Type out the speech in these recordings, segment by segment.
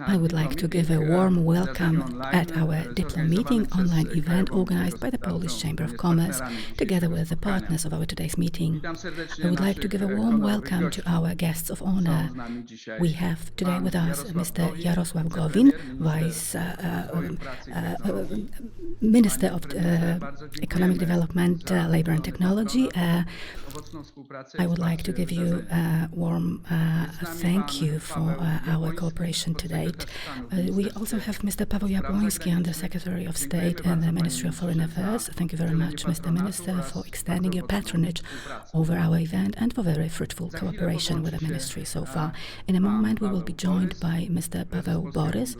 I would like to give a warm welcome at our DIPLOMEETING online event organized by the Polish Chamber of Commerce, together with the partners of our today's meeting. I would like to give a warm welcome to our guests of honor. We have today with us Mr. Jarosław Gowin, Minister of Economic Development, Labor and Technology. I would like to give you a warm thank you for our cooperation to date. We also have Mr. Paweł Jabłoński, Under Secretary of State in the Ministry of Foreign Affairs. Thank you very much, Mr. Minister, for extending your patronage over our event and for very fruitful cooperation with the Ministry so far. In a moment, we will be joined by Mr. Paweł Borys,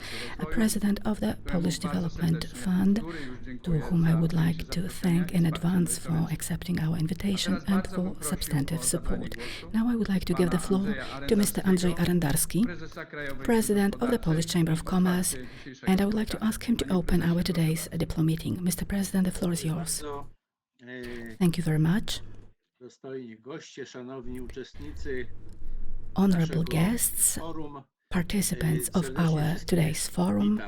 President of the Polish Development Fund, to whom I would like to thank in advance for accepting our invitation and for substantive support. Now I would like to give the floor to Mr. Andrzej Arendarski, President of the Polish Chamber of Commerce, and I would like to ask him to open our today's DIPLOMEETING. Mr. President, the floor is yours. Thank you very much. Honorable guests, participants of our today's forum,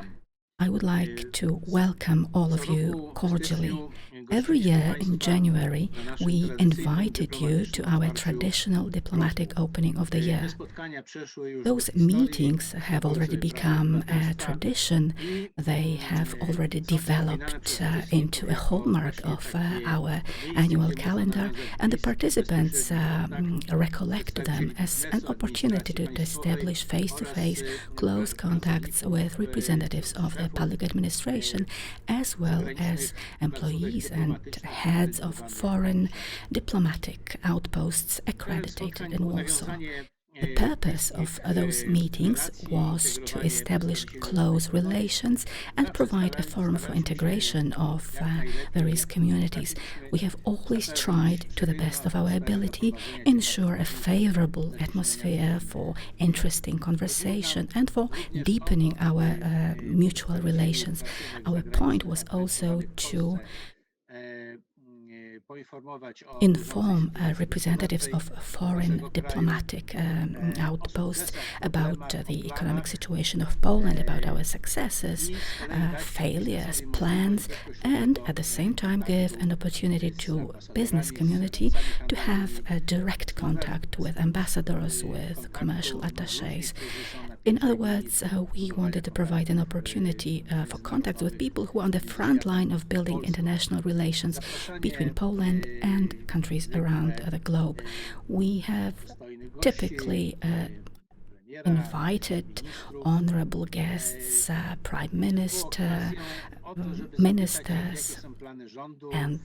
I would like to welcome all of you cordially. Every year in January, we invited you to our traditional diplomatic opening of the year. Those meetings have already become a tradition. They have already developed into a hallmark of our annual calendar, and the participants recollect them as an opportunity to establish face-to-face close contacts with representatives of the public administration, as well as employees and heads of foreign diplomatic outposts accredited in Warsaw. The purpose of those meetings was to establish close relations and provide a forum for integration of various communities. We have always tried, to the best of our ability, ensure a favorable atmosphere for interesting conversation and for deepening our mutual relations. Our point was also to inform representatives of foreign diplomatic outposts about the economic situation of Poland, about our successes, failures, plans, and at the same time give an opportunity to business community to have a direct contact with ambassadors, with commercial attachés. In other words, we wanted to provide an opportunity for contact with people who are on the front line of building international relations between Poland and countries around the globe. We have typically invited honorable guests, Prime Minister, ministers, and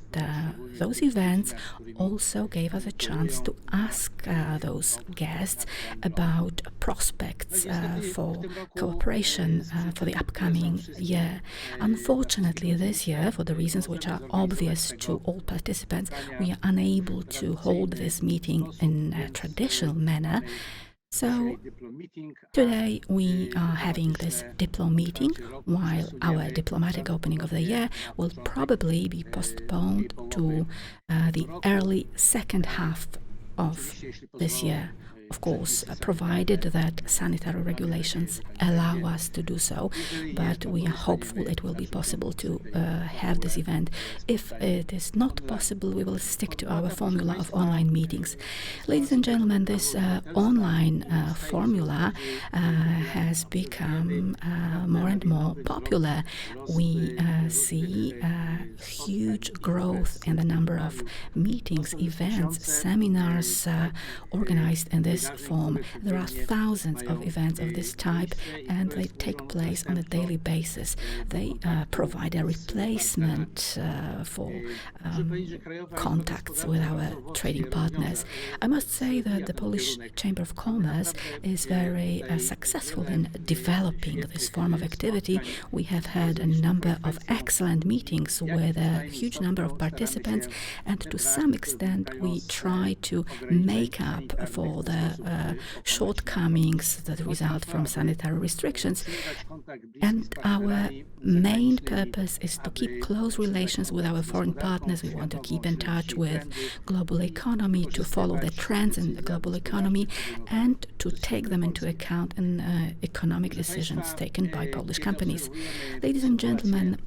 those events also gave us a chance to ask those guests about prospects for cooperation for the upcoming year. Unfortunately, this year, for the reasons which are obvious to all participants, we are unable to hold this meeting in a traditional manner. So today we are having this DIPLOMEETING, while our diplomatic opening of the year will probably be postponed to the early second half of this year. Of course, provided that sanitary regulations allow us to do so, but we are hopeful it will be possible to have this event. If it is not possible, we will stick to our formula of online meetings. Ladies and gentlemen, this online formula has become more and more popular. We see huge growth in the number of meetings, events, seminars organized in this form. There are thousands of events of this type, and they take place on a daily basis. They provide a replacement for contacts with our trading partners. I must say that the Polish Chamber of Commerce is very successful in developing this form of activity. We have had a number of excellent meetings with a huge number of participants, and to some extent we try to make up for the shortcomings that result from sanitary restrictions. And our main purpose is to keep close relations with our foreign partners. We want to keep in touch with global economy, to follow the trends in the global economy, and to take them into account in economic decisions taken by Polish companies. Ladies and gentlemen,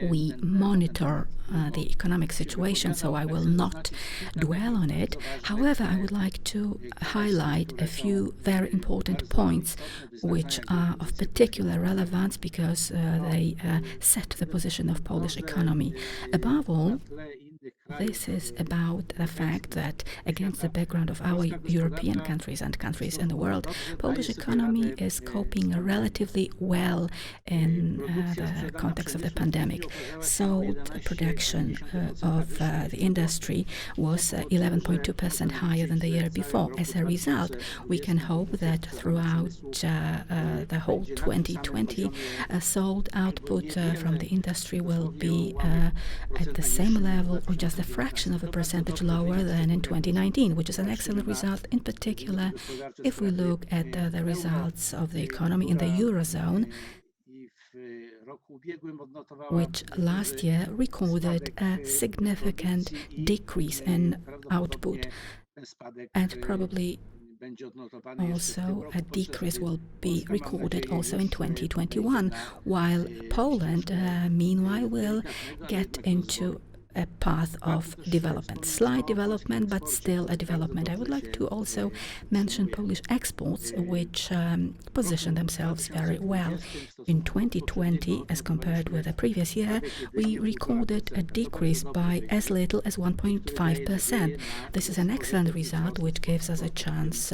we monitor the economic situation, so I will not dwell on it. However, I would like to highlight a few very important points which are of particular relevance because they set the position of Polish economy. Above all, this is about the fact that, against the background of our European countries and countries in the world, Polish economy is coping relatively well in the context of the pandemic. Sold production of the industry was 11.2% higher than the year before. As a result, we can hope that throughout the whole 2020, sold output from the industry will be at the same level or just a fraction of a percentage lower than in 2019, which is an excellent result, in particular if we look at the results of the economy in the Eurozone, which last year recorded a significant decrease in output, and probably also a decrease will be recorded also in 2021, while Poland, meanwhile, will get into a path of development. Slight development, but still a development. I would like to also mention Polish exports, which position themselves very well. In 2020, as compared with the previous year, we recorded a decrease by as little as 1.5%. This is an excellent result, which gives us a chance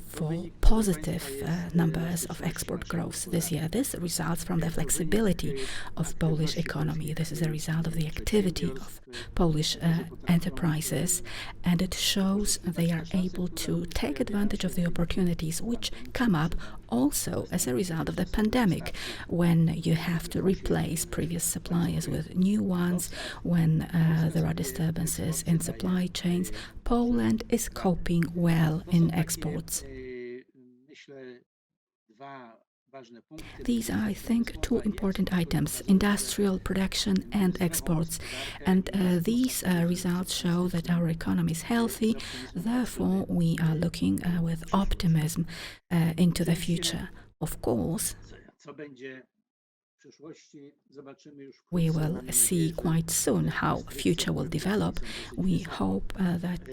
for positive numbers of export growth this year. This results from the flexibility of Polish economy. This is a result of the activity of Polish enterprises, and it shows they are able to take advantage of the opportunities which come up also as a result of the pandemic, when you have to replace previous suppliers with new ones, when there are disturbances in supply chains. Poland is coping well in exports. These are, I think, two important items: industrial production and exports. And these results show that our economy is healthy. Therefore, we are looking with optimism into the future. Of course, we will see quite soon how future will develop. We hope that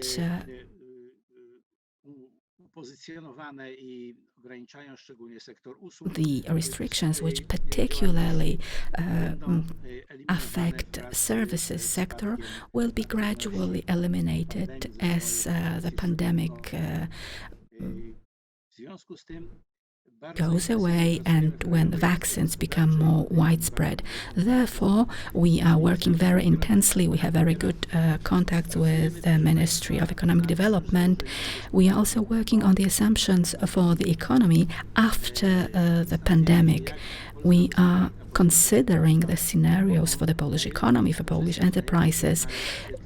the restrictions which particularly affect services sector will be gradually eliminated as the pandemic goes away and when vaccines become more widespread. Therefore, we are working very intensely. We have very good contacts with the Ministry of Economic Development. We are also working on the assumptions for the economy after the pandemic. We are considering the scenarios for the Polish economy, for Polish enterprises,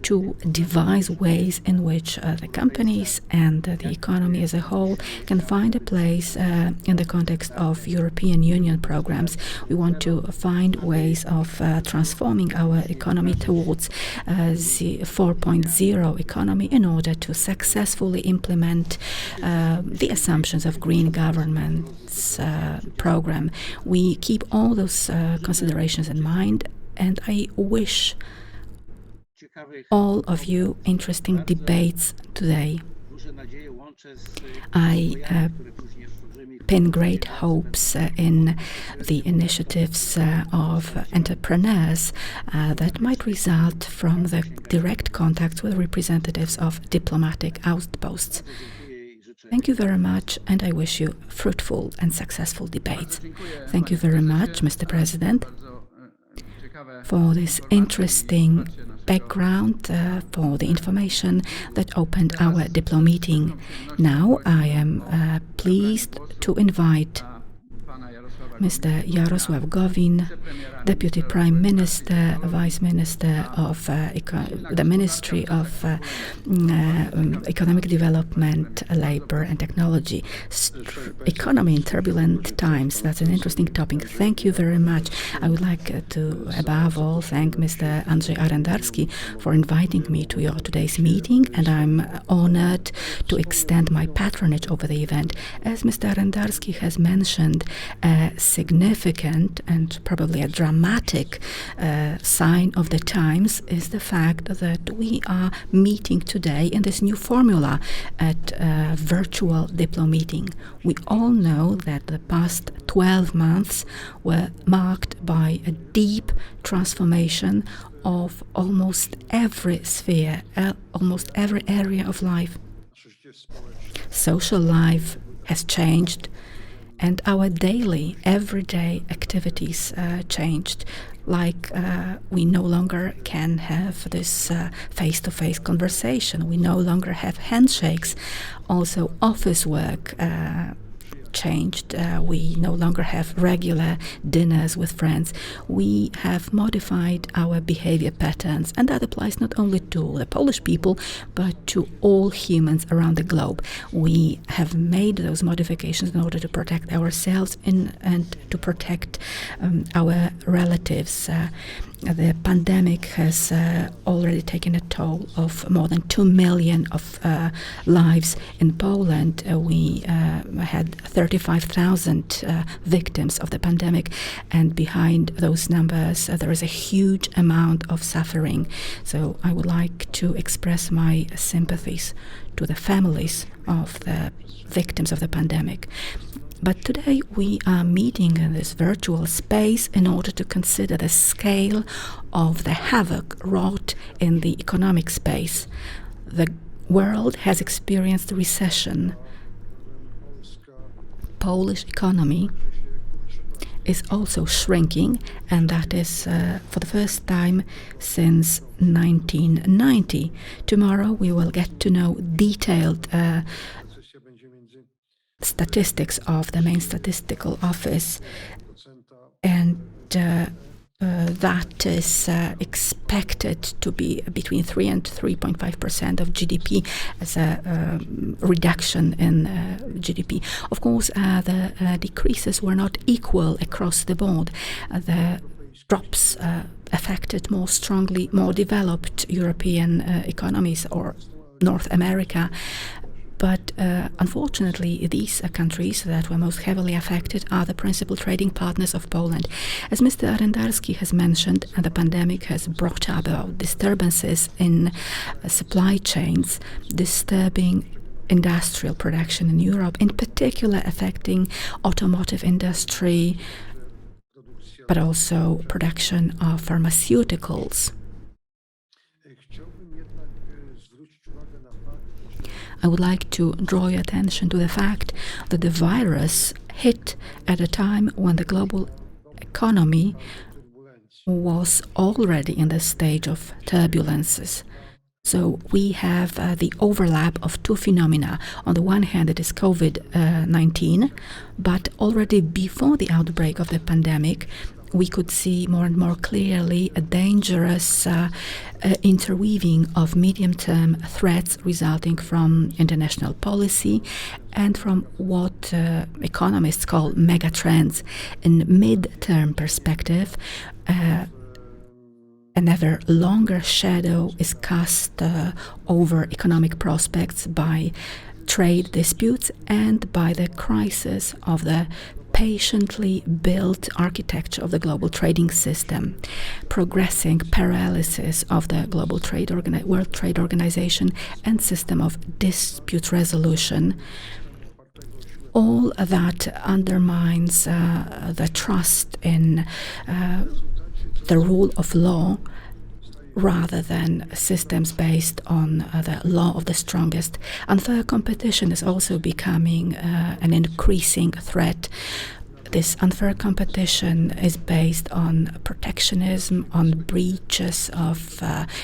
to devise ways in which the companies and the economy as a whole can find a place in the context of European Union programs. We want to find ways of transforming our economy towards the 4.0 economy in order to successfully implement the assumptions of green government's program. We keep all those considerations in mind, and I wish all of you interesting debates today. I pin great hopes in the initiatives of entrepreneurs that might result from the direct contact with representatives of diplomatic outposts. Thank you very much, and I wish you fruitful and successful debates. Thank you very much, Mr. President, for this interesting background, for the information that opened our Diplo meeting. Now I am pleased to invite Mr. Jarosław Gowin, Deputy Prime Minister, Vice Minister of the Ministry of Economic Development, Labour and Technology. Economy in turbulent times, that's an interesting topic. Thank you very much. I would like to, above all, thank Mr. Andrzej Arendarski for inviting me to your today's meeting, and I'm honored to extend my patronage over the event. As Mr. Arendarski has mentioned, a significant and probably a dramatic sign of the times is the fact that we are meeting today in this new formula at a virtual DIPLOMEETIng. We all know that the past 12 months were marked by a deep transformation of almost every sphere, almost every area of life. Social life has changed, and our daily, everyday activities changed. Like we no longer can have this face-to-face conversation. We no longer have handshakes. Also, office work changed. We no longer have regular dinners with friends. We have modified our behavior patterns, and that applies not only to the Polish people, but to all humans around the globe. We have made those modifications in order to protect ourselves and to protect our relatives. The pandemic has already taken a toll of more than 2 million of lives in Poland. We had 35,000 victims of the pandemic, and behind those numbers there is a huge amount of suffering. So I would like to express my sympathies to the families of the victims of the pandemic. But today we are meeting in this virtual space in order to consider the scale of the havoc wrought in the economic space. The world has experienced recession. Polish economy is also shrinking, and that is for the first time since 1990. Tomorrow we will get to know detailed statistics of the main statistical office, and that is expected to be between 3 and 3.5% of GDP as a reduction in GDP. Of course, the decreases were not equal across the board. The drops affected more strongly more developed European economies or North America. But unfortunately, these countries that were most heavily affected are the principal trading partners of Poland. As Mr. Arendarski has mentioned, the pandemic has brought about disturbances in supply chains, disturbing industrial production in Europe, in particular affecting automotive industry, but also production of pharmaceuticals. I would like to draw your attention to the fact that the virus hit at a time when the global economy was already in the stage of turbulences. So we have the overlap of two phenomena. On the one hand, it is COVID-19, but already before the outbreak of the pandemic, we could see more and more clearly a dangerous interweaving of medium-term threats resulting from international policy and from what economists call megatrends. In mid-term perspective, an ever longer shadow is cast over economic prospects by trade disputes and by the crisis of the patiently built architecture of the global trading system, progressing paralysis of the global World Trade Organization and system of dispute resolution. All that undermines the trust in the rule of law rather than systems based on the law of the strongest. Unfair competition is also becoming an increasing threat. This unfair competition is based on protectionism, on breaches of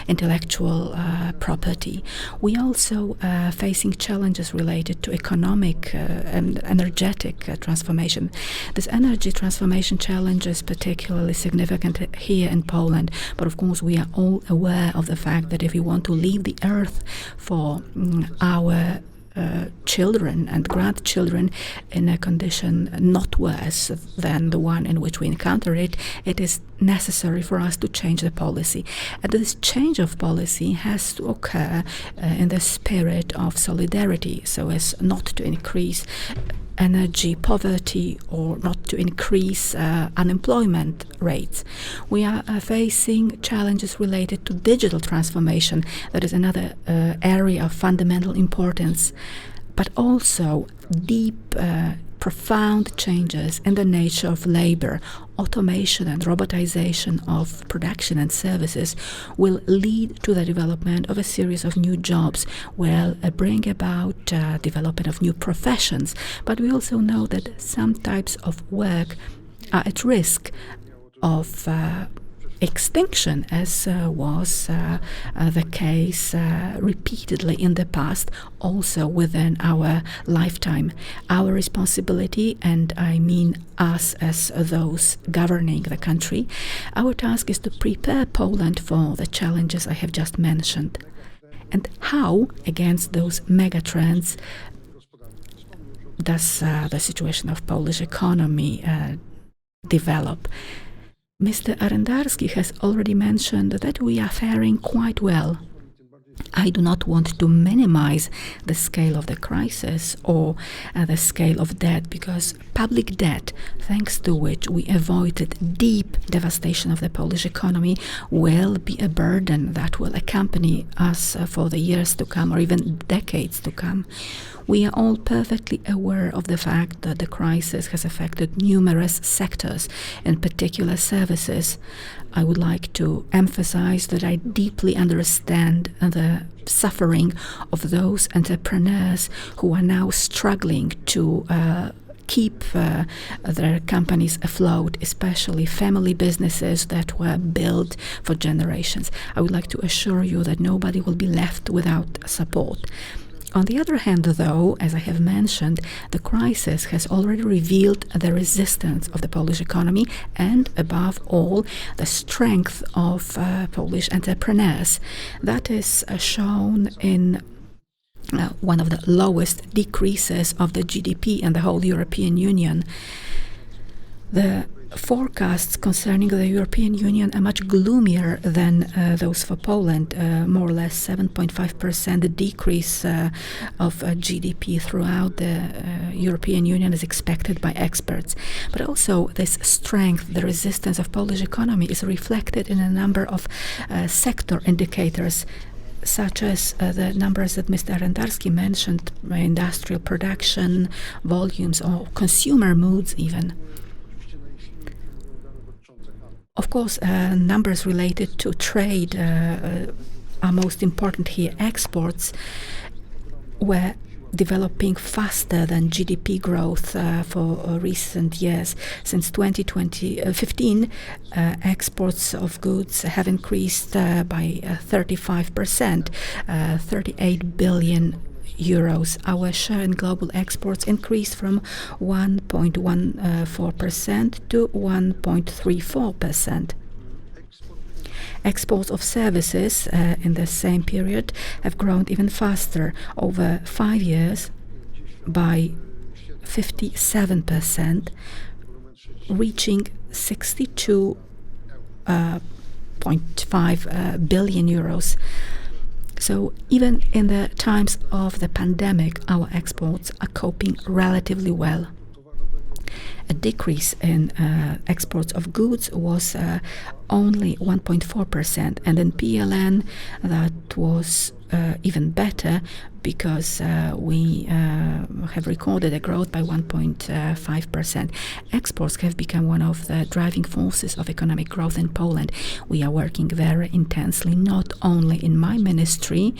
intellectual property. We also facing challenges related to economic and energetic transformation. This energy transformation challenge is particularly significant here in Poland, but of course we are all aware of the fact that if we want to leave the earth for our children and grandchildren in a condition not worse than the one in which we encounter it, it is necessary for us to change the policy. And this change of policy has to occur in the spirit of solidarity, so as not to increase energy poverty or not to increase unemployment rates. We are facing challenges related to digital transformation. That is another area of fundamental importance, but also deep profound changes in the nature of labor. Automation and robotization of production and services will lead to the development of a series of new jobs, will bring about development of new professions. But we also know that some types of work are at risk of extinction, as was the case repeatedly in the past, also within our lifetime. Our responsibility, and I mean us as those governing the country, our task is to prepare Poland for the challenges I have just mentioned. And how, against those megatrends, does the situation of Polish economy develop? Mr. Arendarski has already mentioned that we are faring quite well. I do not want to minimize the scale of the crisis or the scale of debt, because public debt, thanks to which we avoided deep devastation of the Polish economy, will be a burden that will accompany us for the years to come or even decades to come. We are all perfectly aware of the fact that the crisis has affected numerous sectors, in particular services. I would like to emphasize that I deeply understand the suffering of those entrepreneurs who are now struggling to keep their companies afloat, especially family businesses that were built for generations. I would like to assure you that nobody will be left without support. On the other hand, though, as I have mentioned, the crisis has already revealed the resistance of the Polish economy and, above all, the strength of Polish entrepreneurs. That is shown in one of the lowest decreases of the GDP in the whole European Union. The forecasts concerning the European Union are much gloomier than those for Poland. More or less 7.5% decrease of GDP throughout the European Union is expected by experts. But also this strength, the resistance of Polish economy is reflected in a number of sector indicators, such as the numbers that Mr. Arendarski mentioned, industrial production, volumes, or consumer moods even. Of course, numbers related to trade are most important here. Exports were developing faster than GDP growth for recent years. Since 2015, exports of goods have increased by 35%, 38 billion euros. Our share in global exports increased from 1.14% to 1.34%. Exports of services in the same period have grown even faster, over 5 years, by 57%, reaching 62.5 billion euros. So even in the times of the pandemic, our exports are coping relatively well. A decrease in exports of goods was only 1.4%, and in PLN that was even better, because we have recorded a growth by 1.5%. Exports have become one of the driving forces of economic growth in Poland. We are working very intensely, not only in my ministry,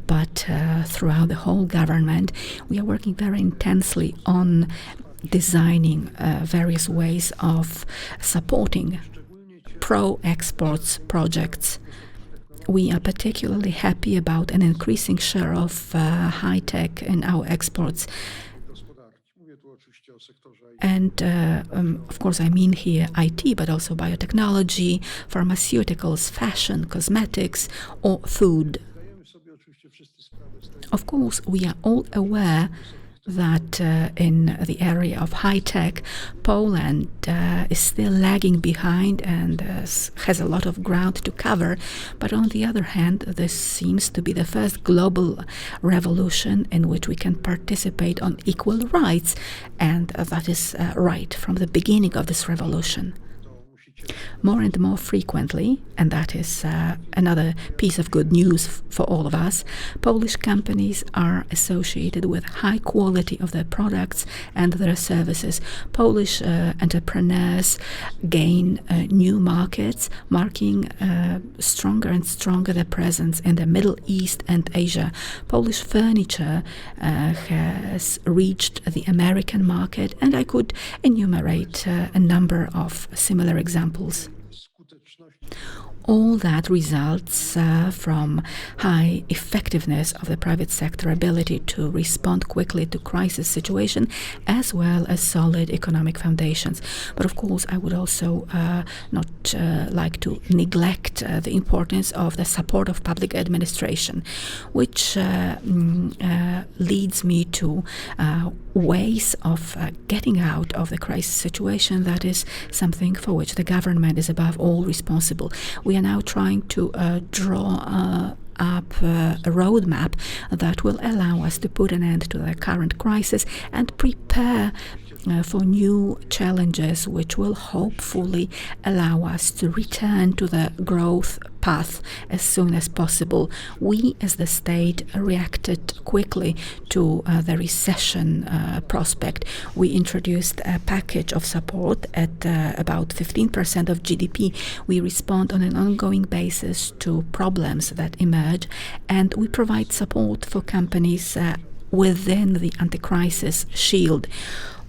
but throughout the whole government. We are working very intensely on designing various ways of supporting pro-exports projects. We are particularly happy about an increasing share of high-tech in our exports. And of course, I mean here IT, but also biotechnology, pharmaceuticals, fashion, cosmetics, or food. Of course, we are all aware that in the area of high tech, Poland is still lagging behind and has a lot of ground to cover. But on the other hand, this seems to be the first global revolution in which we can participate on equal rights, and that is right from the beginning of this revolution. More and more frequently, and that is another piece of good news for all of us, Polish companies are associated with high quality of their products and their services. Polish entrepreneurs gain new markets, marking stronger and stronger their presence in the Middle East and Asia. Polish furniture has reached the American market, and I could enumerate a number of similar examples. All that results from high effectiveness of the private sector ability to respond quickly to crisis situation, as well as solid economic foundations. But of course, I would also not like to neglect the importance of the support of public administration, which leads me to ways of getting out of the crisis situation. That is something for which the government is above all responsible. We are now trying to draw up a roadmap that will allow us to put an end to the current crisis and prepare for new challenges which will hopefully allow us to return to the growth path as soon as possible. We as the state reacted quickly to the recession prospect. We introduced a package of support at about 15% of GDP. We respond on an ongoing basis to problems that emerge, and we provide support for companies within the anti-crisis shield.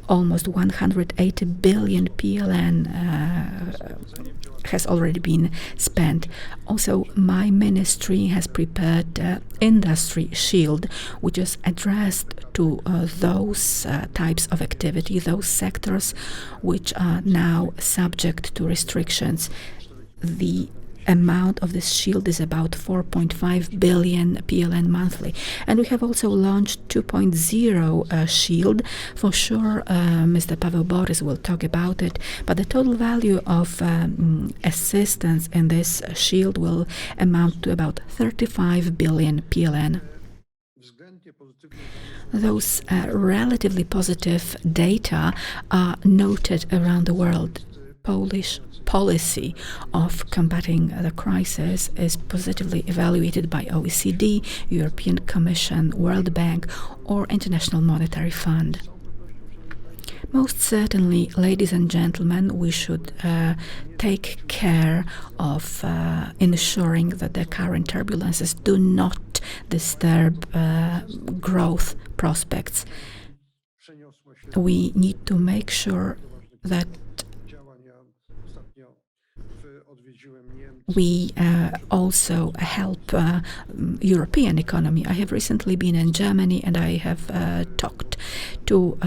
Almost 180 billion PLN has already been spent. Also, my ministry has prepared Industry Shield, which is addressed to those types of activity, those sectors which are now subject to restrictions. The amount of this shield is about 4.5 billion PLN monthly. And we have also launched 2.0 shield. For sure, Mr. Paweł Borys will talk about it, but the total value of assistance in this shield will amount to about 35 billion PLN. Those relatively positive data are noted around the world. Polish policy of combating the crisis is positively evaluated by OECD, European Commission, World Bank, or International Monetary Fund. Most certainly, ladies and gentlemen, we should take care of ensuring that the current turbulences do not disturb growth prospects. We need to make sure that we also help European economy. I have recently been in Germany, and I have talked to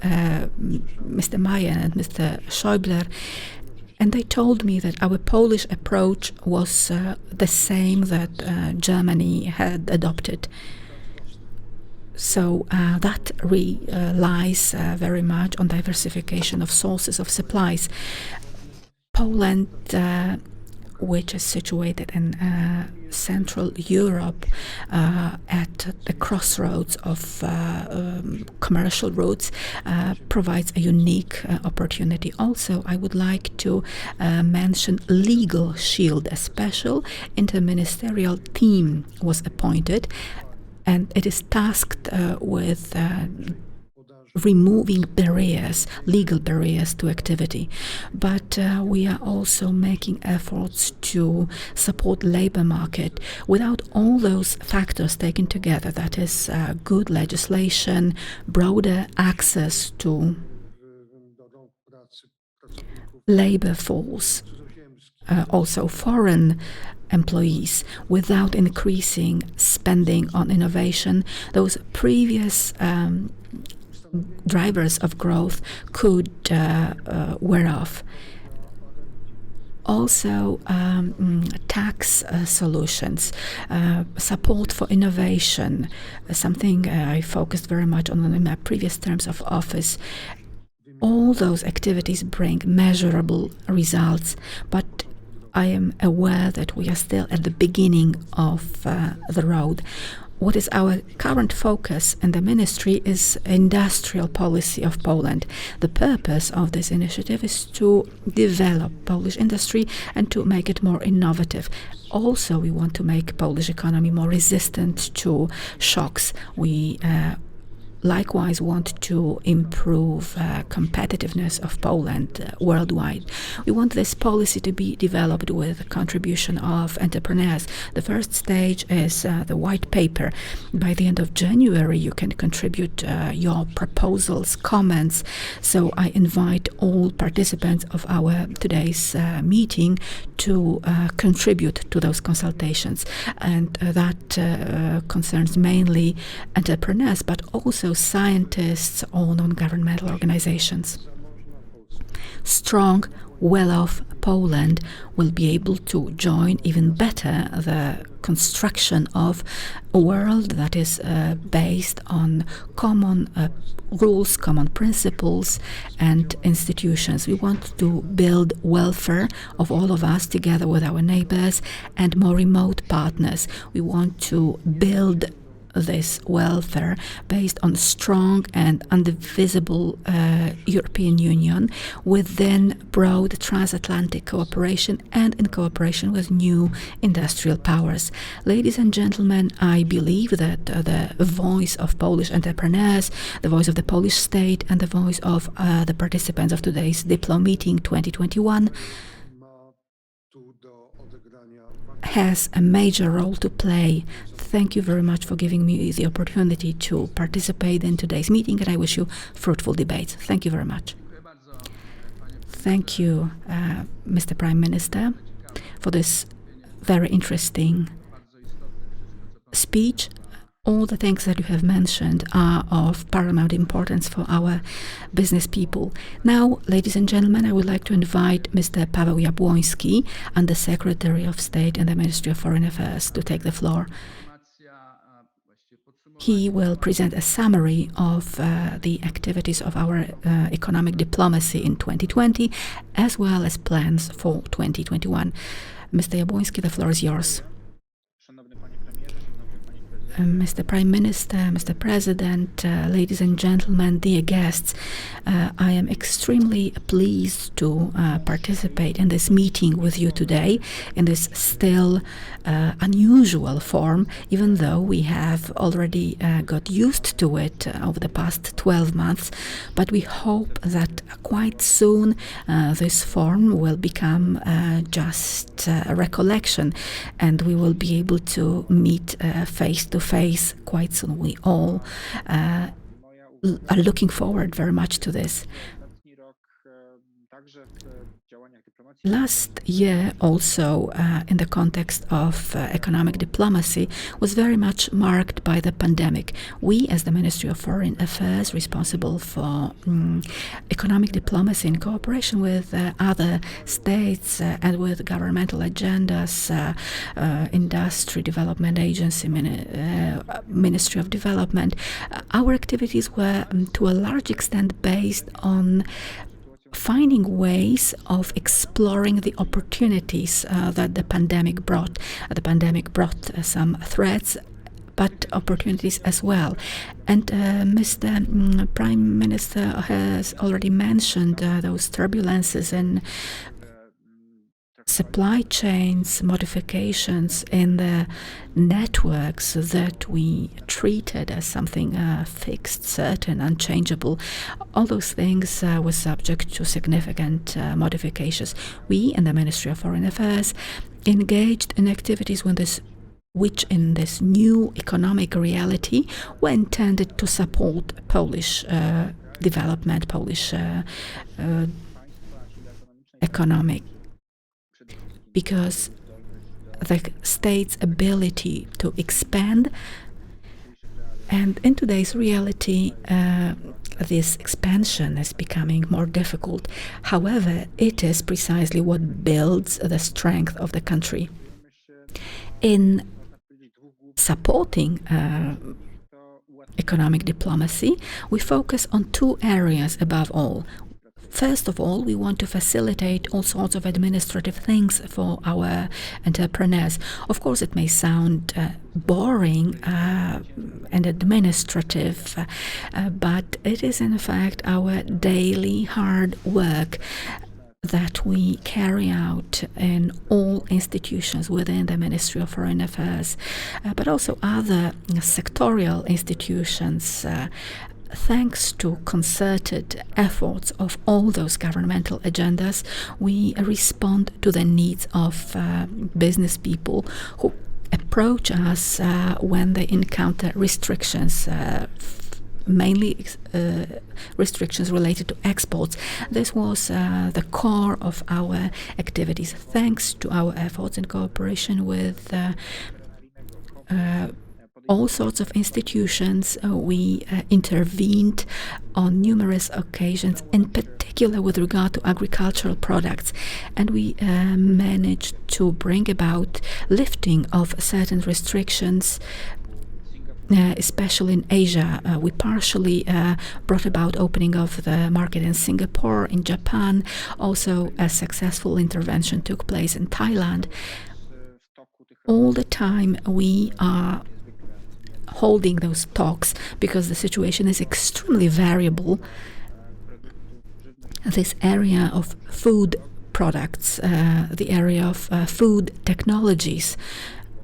Mr. Mayer and Mr. Schäuble, and they told me that our Polish approach was the same that Germany had adopted. So that relies very much on diversification of sources of supplies. Poland, which is situated in Central Europe at the crossroads of commercial routes, provides a unique opportunity. Also, I would like to mention Legal Shield. A special interministerial team was appointed, and it is tasked with removing barriers, legal barriers to activity. But we are also making efforts to support labor market. Without all those factors taken together, that is good legislation, broader access to labor force, also foreign employees, without increasing spending on innovation, those previous drivers of growth could wear off. Also, tax solutions, support for innovation, something I focused very much on in my previous terms of office. All those activities bring measurable results, but I am aware that we are still at the beginning of the road. What is our current focus in the ministry is industrial policy of Poland. The purpose of this initiative is to develop Polish industry and to make it more innovative. Also, we want to make Polish economy more resistant to shocks. We likewise want to improve competitiveness of Poland worldwide. We want this policy to be developed with the contribution of entrepreneurs. The first stage is the white paper. By the end of January, you can contribute your proposals, comments. So I invite all participants of our today's meeting to contribute to those consultations. And that concerns mainly entrepreneurs, but also scientists or non-governmental organizations. Strong, well-off Poland will be able to join even better the construction of a world that is based on common rules, common principles and institutions. We want to build welfare of all of us together with our neighbors and more remote partners. We want to build this welfare based on strong and indivisible European Union within broad transatlantic cooperation and in cooperation with new industrial powers. Ladies and gentlemen, I believe that the voice of Polish entrepreneurs, the voice of the Polish state and the voice of the participants of today's DIPLOMEETING 2021 has a major role to play. Thank you very much for giving me the opportunity to participate in today's meeting, and I wish you fruitful debates. Thank you very much. Thank you, Mr. Prime Minister, for this very interesting speech. All the things that you have mentioned are of paramount importance for our business people. Now, ladies and gentlemen, I would like to invite Mr. Paweł Jabłoński, Under Secretary of State in the Ministry of Foreign Affairs, to take the floor. He will present a summary of the activities of our economic diplomacy in 2020, as well as plans for 2021. Mr. Jabłoński, the floor is yours. Mr. Prime Minister, Mr. President, ladies and gentlemen, dear guests, I am extremely pleased to participate in this meeting with you today in this still unusual form, even though we have already got used to it over the past 12 months. But we hope that quite soon this form will become just a recollection and we will be able to meet face to face quite soon. We all are looking forward very much to this. Last year also, in the context of economic diplomacy, was very much marked by the pandemic. We, as the Ministry of Foreign Affairs, responsible for economic diplomacy in cooperation with other states and with governmental agendas, Industry Development Agency, Ministry of Development, our activities were to a large extent based on finding ways of exploring the opportunities that the pandemic brought. The pandemic brought some threats, but opportunities as well. And Mr. Prime Minister has already mentioned those turbulences in supply chains, modifications in the networks that we treated as something fixed, certain, unchangeable, all those things were subject to significant modifications. We in the Ministry of Foreign Affairs engaged in activities which in this new economic reality were intended to support Polish development, Polish economic, because the state's ability to expand, and in today's reality this expansion is becoming more difficult. However, it is precisely what builds the strength of the country. In supporting economic diplomacy, we focus on two areas above all. First of all, we want to facilitate all sorts of administrative things for our entrepreneurs. Of course, it may sound boring and administrative, but it is in fact our daily hard work that we carry out in all institutions within the Ministry of Foreign Affairs, but also other sectorial institutions. Thanks to concerted efforts of all those governmental agendas, we respond to the needs of business people who approach us when they encounter restrictions, mainly restrictions related to exports. This was the core of our activities. Thanks to our efforts in cooperation with all sorts of institutions, we intervened on numerous occasions, in particular with regard to agricultural products, and we managed to bring about lifting of certain restrictions, especially in Asia. We partially brought about opening of the market in Singapore, in Japan. Also, a successful intervention took place in Thailand. All the time we are holding those talks because the situation is extremely variable. This area of food products, the area of food technologies,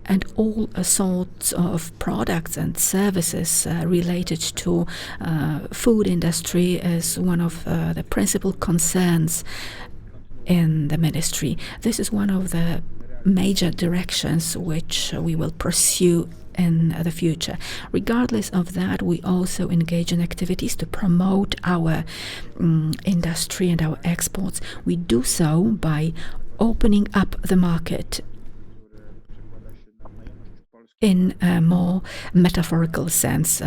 and all sorts of products and services related to food industry is one of the principal concerns in the ministry. This is one of the major directions which we will pursue in the future. Regardless of that, we also engage in activities to promote our industry and our exports. We do so by opening up the market in a more metaphorical sense,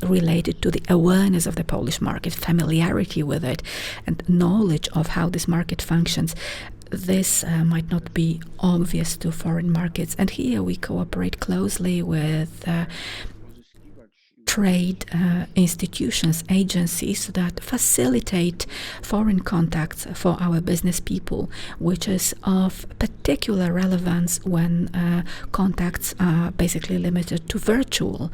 related to the awareness of the Polish market, familiarity with it, and knowledge of how this market functions. This might not be obvious to foreign markets, and here we cooperate closely with trade institutions, agencies that facilitate foreign contacts for our business people, which is of particular relevance when contacts are basically limited to virtual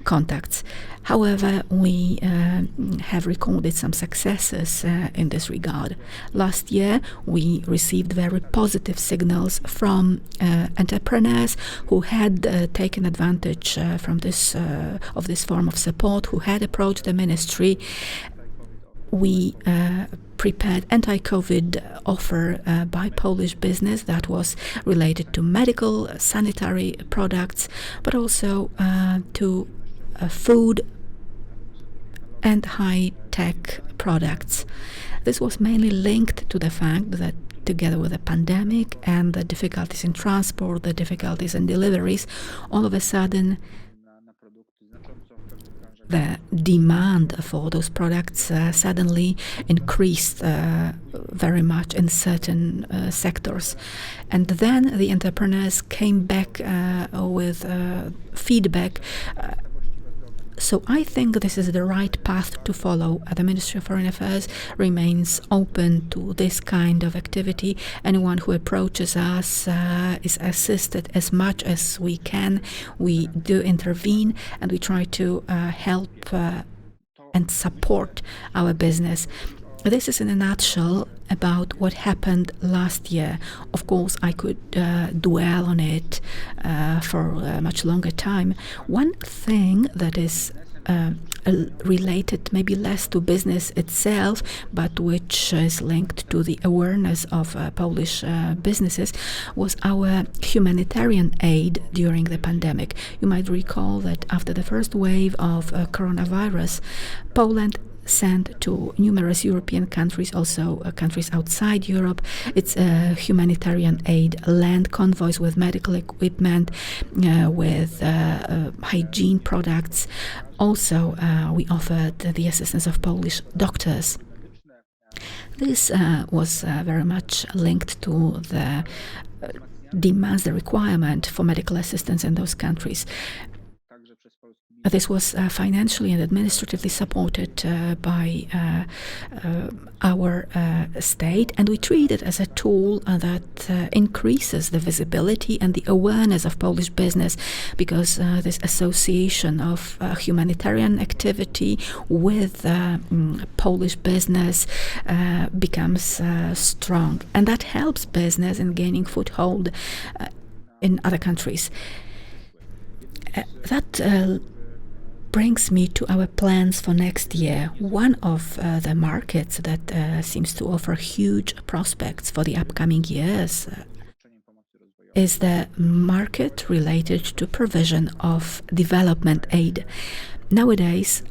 contacts. However, we have recorded some successes in this regard. Last year, we received very positive signals from entrepreneurs who had taken advantage from this form of support, who had approached the ministry. We prepared anti-COVID offer by Polish business that was related to medical, sanitary products, but also to food and high-tech products. This was mainly linked to the fact that together with the pandemic and the difficulties in transport, the difficulties in deliveries, all of a sudden the demand for those products suddenly increased very much in certain sectors. And then the entrepreneurs came back with feedback. So I think this is the right path to follow. The Ministry of Foreign Affairs remains open to this kind of activity. Anyone who approaches us is assisted as much as we can. We do intervene and we try to help and support our business. This is in a nutshell about what happened last year. Of course, I could dwell on it for a much longer time. One thing that is related maybe less to business itself, but which is linked to the awareness of Polish businesses, was our humanitarian aid during the pandemic. You might recall that after the first wave of coronavirus, Poland sent to numerous European countries, also countries outside Europe. It's humanitarian aid, land convoys with medical equipment, with hygiene products. Also, we offered the assistance of Polish doctors. This was very much linked to the demands, the requirement for medical assistance in those countries. This was financially and administratively supported by our state, and we treat it as a tool that increases the visibility and the awareness of Polish business, because this association of humanitarian activity with Polish business becomes strong, and that helps business in gaining foothold in other countries. That brings me to our plans for next year. One of the markets that seems to offer huge prospects for the upcoming years is the market related to provision of development aid. Nowadays,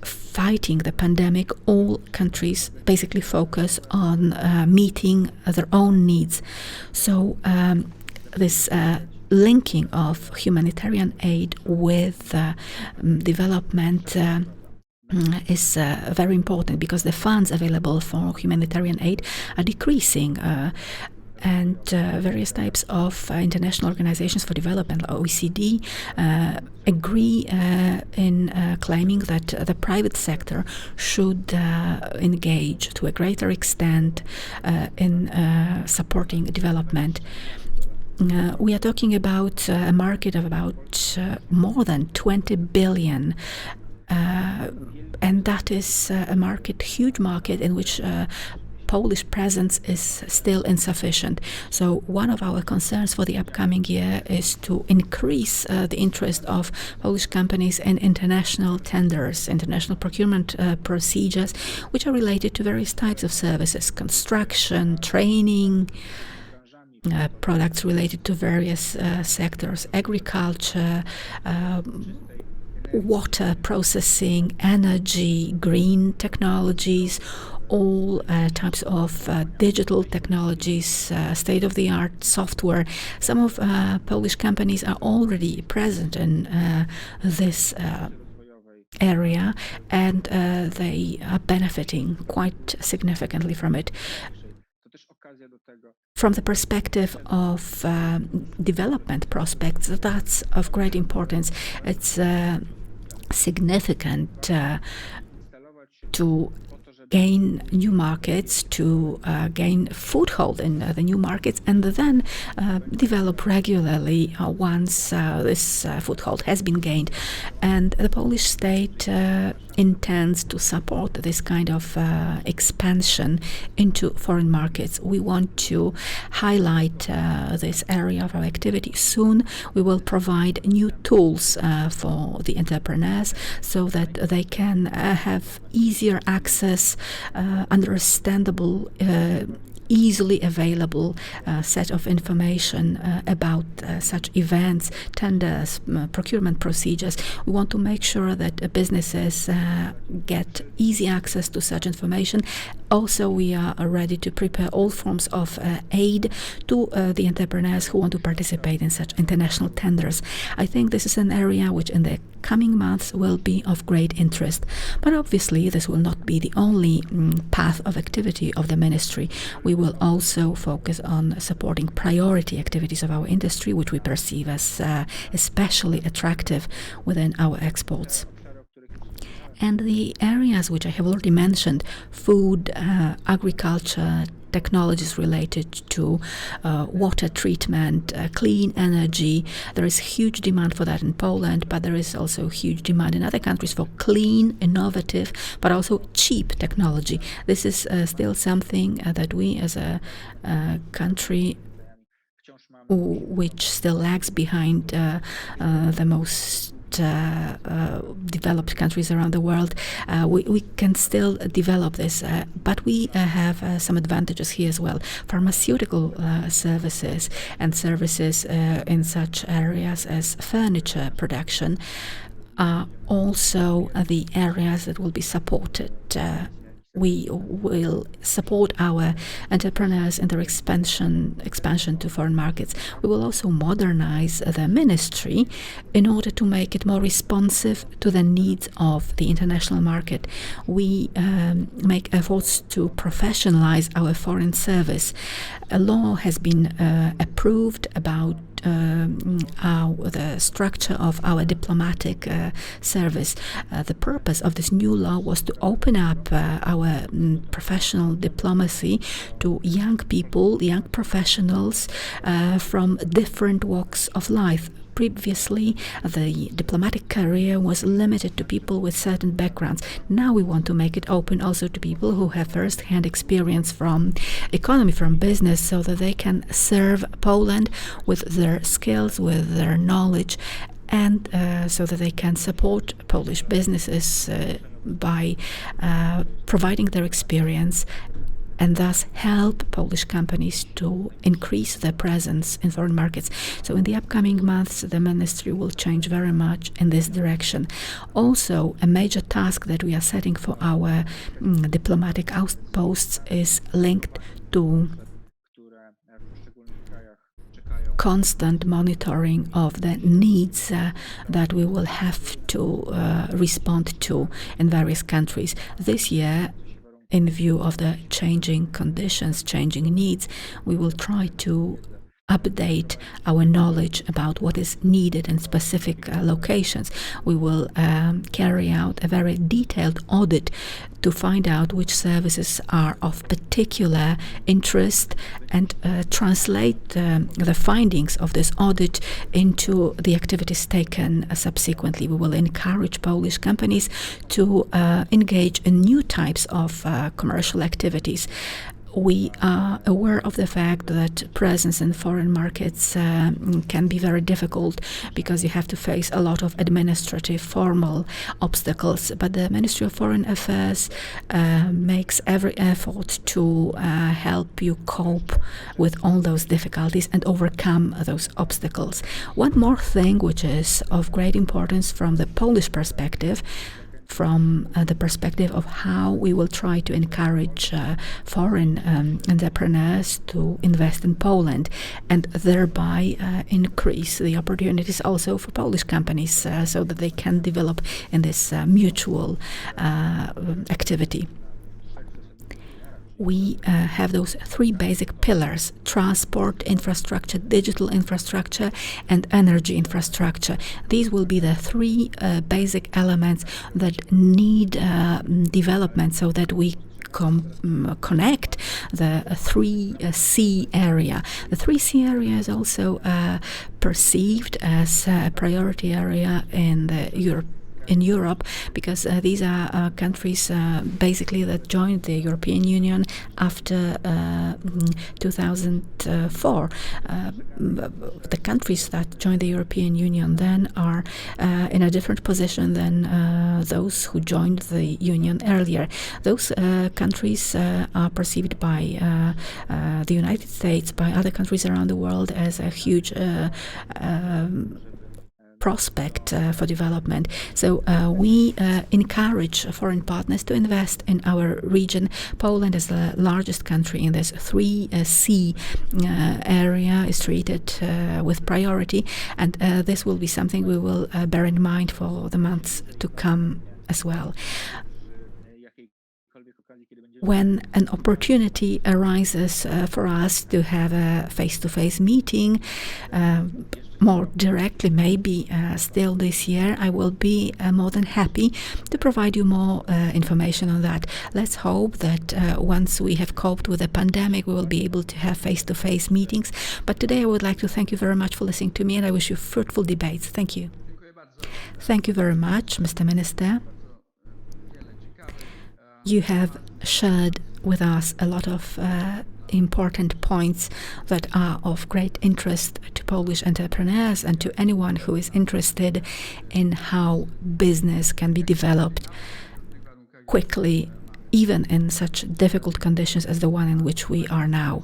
fighting the pandemic, all countries basically focus on meeting their own needs. So this linking of humanitarian aid with development is very important, because the funds available for humanitarian aid are decreasing. And various types of international organizations for development, OECD, agree in claiming that the private sector should engage to a greater extent in supporting development. We are talking about a market of about more than 20 billion, and that is a market, huge market, in which Polish presence is still insufficient. So one of our concerns for the upcoming year is to increase the interest of Polish companies in international tenders, international procurement procedures, which are related to various types of services: construction, training, products related to various sectors, agriculture, water processing, energy, green technologies, all types of digital technologies, state-of-the-art software. Some of Polish companies are already present in this area, and they are benefiting quite significantly from it. From the perspective of development prospects, that's of great importance. It's significant to gain new markets, to gain foothold in the new markets, and then develop regularly once this foothold has been gained. And the Polish state intends to support this kind of expansion into foreign markets. We want to highlight this area of our activity. Soon we will provide new tools for the entrepreneurs, so that they can have easier access, understandable, easily available set of information about such events, tenders, procurement procedures. We want to make sure that businesses get easy access to such information. Also, we are ready to prepare all forms of aid to the entrepreneurs who want to participate in such international tenders. I think this is an area which in the coming months will be of great interest. But obviously, this will not be the only path of activity of the ministry. We will also focus on supporting priority activities of our industry, which we perceive as especially attractive within our exports. And the areas which I have already mentioned: food, agriculture, technologies related to water treatment, clean energy. There is huge demand for that in Poland, but there is also huge demand in other countries for clean, innovative, but also cheap technology. This is still something that we as a country which still lags behind the most developed countries around the world. We can still develop this, but we have some advantages here as well. Pharmaceutical services and services in such areas as furniture production are also the areas that will be supported. We will support our entrepreneurs in their expansion to foreign markets. We will also modernize the ministry in order to make it more responsive to the needs of the international market. We make efforts to professionalize our foreign service. A law has been approved about the structure of our diplomatic service. The purpose of this new law was to open up our professional diplomacy to young people, young professionals from different walks of life. Previously, the diplomatic career was limited to people with certain backgrounds. Now we want to make it open also to people who have first-hand experience from economy, from business, so that they can serve Poland with their skills, with their knowledge, and so that they can support Polish businesses by providing their experience and thus help Polish companies to increase their presence in foreign markets. So in the upcoming months, the ministry will change very much in this direction. Also, a major task that we are setting for our diplomatic outposts is linked to constant monitoring of the needs that we will have to respond to in various countries. This year, in view of the changing conditions, changing needs, we will try to update our knowledge about what is needed in specific locations. We will carry out a very detailed audit to find out which services are of particular interest and translate the findings of this audit into the activities taken subsequently. We will encourage Polish companies to engage in new types of commercial activities. We are aware of the fact that presence in foreign markets can be very difficult because you have to face a lot of administrative, formal obstacles. But the Ministry of Foreign Affairs makes every effort to help you cope with all those difficulties and overcome those obstacles. One more thing which is of great importance from the Polish perspective, from the perspective of how we will try to encourage foreign entrepreneurs to invest in Poland and thereby increase the opportunities also for Polish companies so that they can develop in this mutual activity. We have those three basic pillars: transport infrastructure, digital infrastructure, and energy infrastructure. These will be the three basic elements that need development so that we connect the 3C area. The 3C area is also perceived as a priority area in Europe because these are countries basically that joined the European Union after 2004. The countries that joined the European Union then are in a different position than those who joined the Union earlier. Those countries are perceived by the United States, by other countries around the world as a huge prospect for development. So we encourage foreign partners to invest in our region. Poland is the largest country in this 3C area, is treated with priority, and this will be something we will bear in mind for the months to come as well. When an opportunity arises for us to have a face-to-face meeting, more directly, maybe still this year, I will be more than happy to provide you more information on that. Let's hope that once we have coped with the pandemic, we will be able to have face-to-face meetings. But today I would like to thank you very much for listening to me, and I wish you fruitful debates. Thank you. Thank you very much, Mr. Minister. You have shared with us a lot of important points that are of great interest to Polish entrepreneurs and to anyone who is interested in how business can be developed quickly, even in such difficult conditions as the one in which we are now.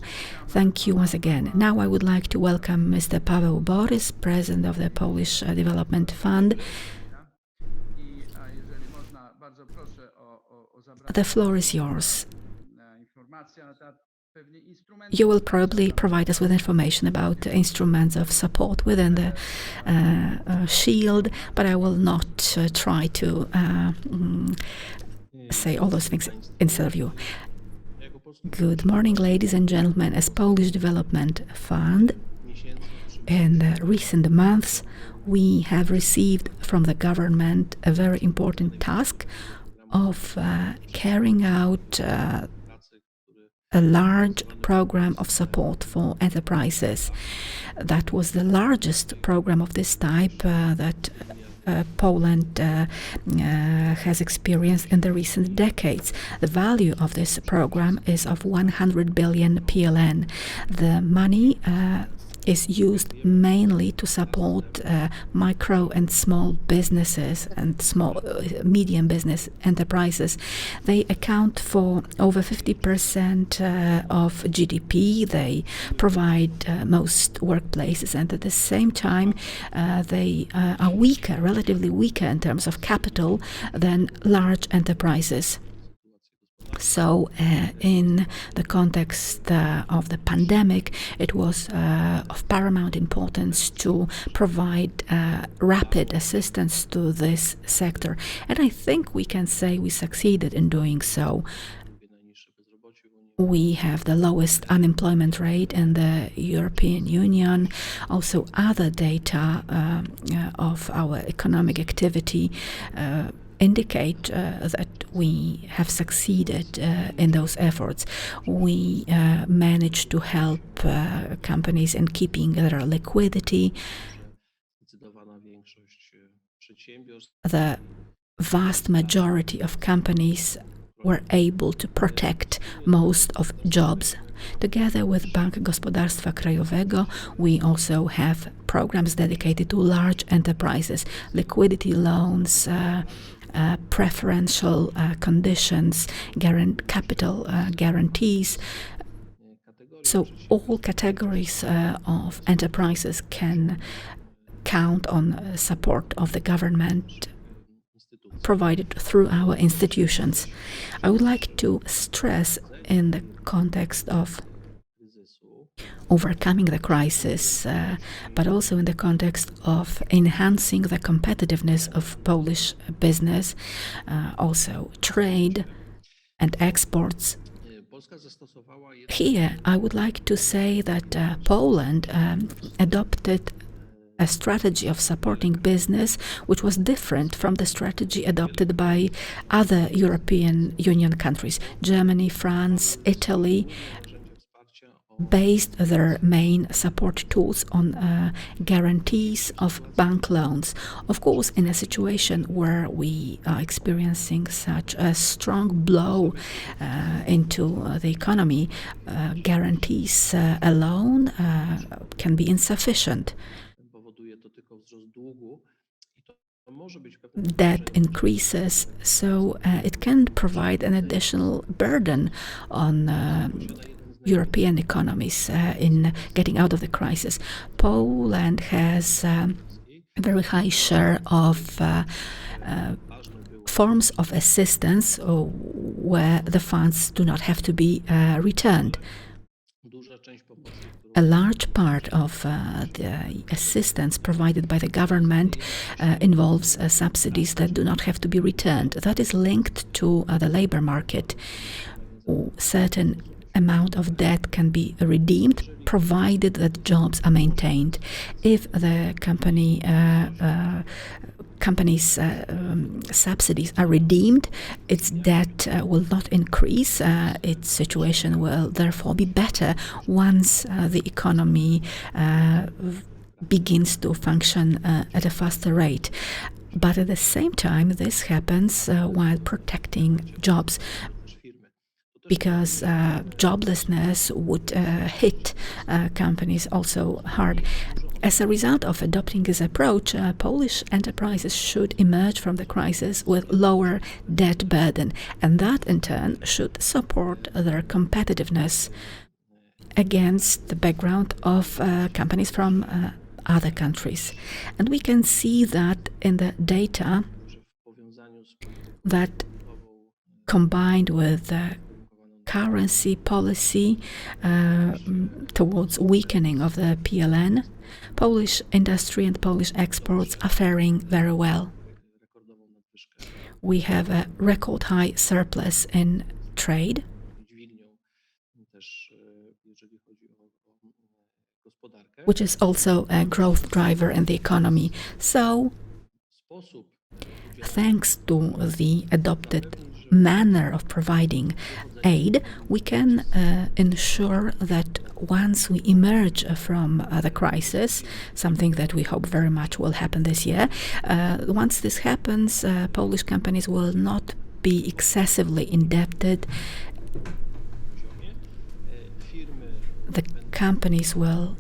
Thank you once again. Now I would like to welcome Mr. Paweł Borys, President of the Polish Development Fund. The floor is yours. You will probably provide us with information about the instruments of support within the shield, but I will not try to say all those things instead of you. Good morning, ladies and gentlemen. As Polish Development Fund, in the recent months, we have received from the government a very important task of carrying out a large program of support for enterprises. That was the largest program of this type that Poland has experienced in the recent decades. The value of this program is of 100 billion PLN. The money is used mainly to support micro and small businesses and small medium business enterprises. They account for over 50% of GDP. They provide most workplaces, and at the same time they are weaker, relatively weaker in terms of capital than large enterprises. So in the context of the pandemic, it was of paramount importance to provide rapid assistance to this sector. And I think we can say we succeeded in doing so. We have the lowest unemployment rate in the European Union. Also, other data of our economic activity indicate that we have succeeded in those efforts. We managed to help companies in keeping their liquidity. The vast majority of companies were able to protect most of jobs. Together with Bank Gospodarstwa Krajowego, we also have programs dedicated to large enterprises, liquidity loans, preferential conditions, capital guarantees. So all categories of enterprises can count on support of the government provided through our institutions. I would like to stress, in the context of overcoming the crisis, but also in the context of enhancing the competitiveness of Polish business, also trade and exports. Here, I would like to say that Poland adopted a strategy of supporting business which was different from the strategy adopted by other European Union countries. Germany, France, Italy based their main support tools on guarantees of bank loans. Of course, in a situation where we are experiencing such a strong blow into the economy, guarantees alone can be insufficient. Debt increases, so it can provide an additional burden on European economies in getting out of the crisis. Poland has a very high share of forms of assistance where the funds do not have to be returned. A large part of the assistance provided by the government involves subsidies that do not have to be returned. That is linked to the labor market. Certain amount of debt can be redeemed provided that jobs are maintained. If the company's subsidies are redeemed, its debt will not increase. Its situation will therefore be better once the economy begins to function at a faster rate. But at the same time, this happens while protecting jobs, because joblessness would hit companies also hard. As a result of adopting this approach, Polish enterprises should emerge from the crisis with lower debt burden, and that in turn should support their competitiveness against the background of companies from other countries. And we can see that in the data that, combined with currency policy towards weakening of the PLN, Polish industry and Polish exports are faring very well. We have a record high surplus in trade, which is also a growth driver in the economy. So, thanks to the adopted manner of providing aid, we can ensure that once we emerge from the crisis, something that we hope very much will happen this year, once this happens, Polish companies will not be excessively indebted. The companies will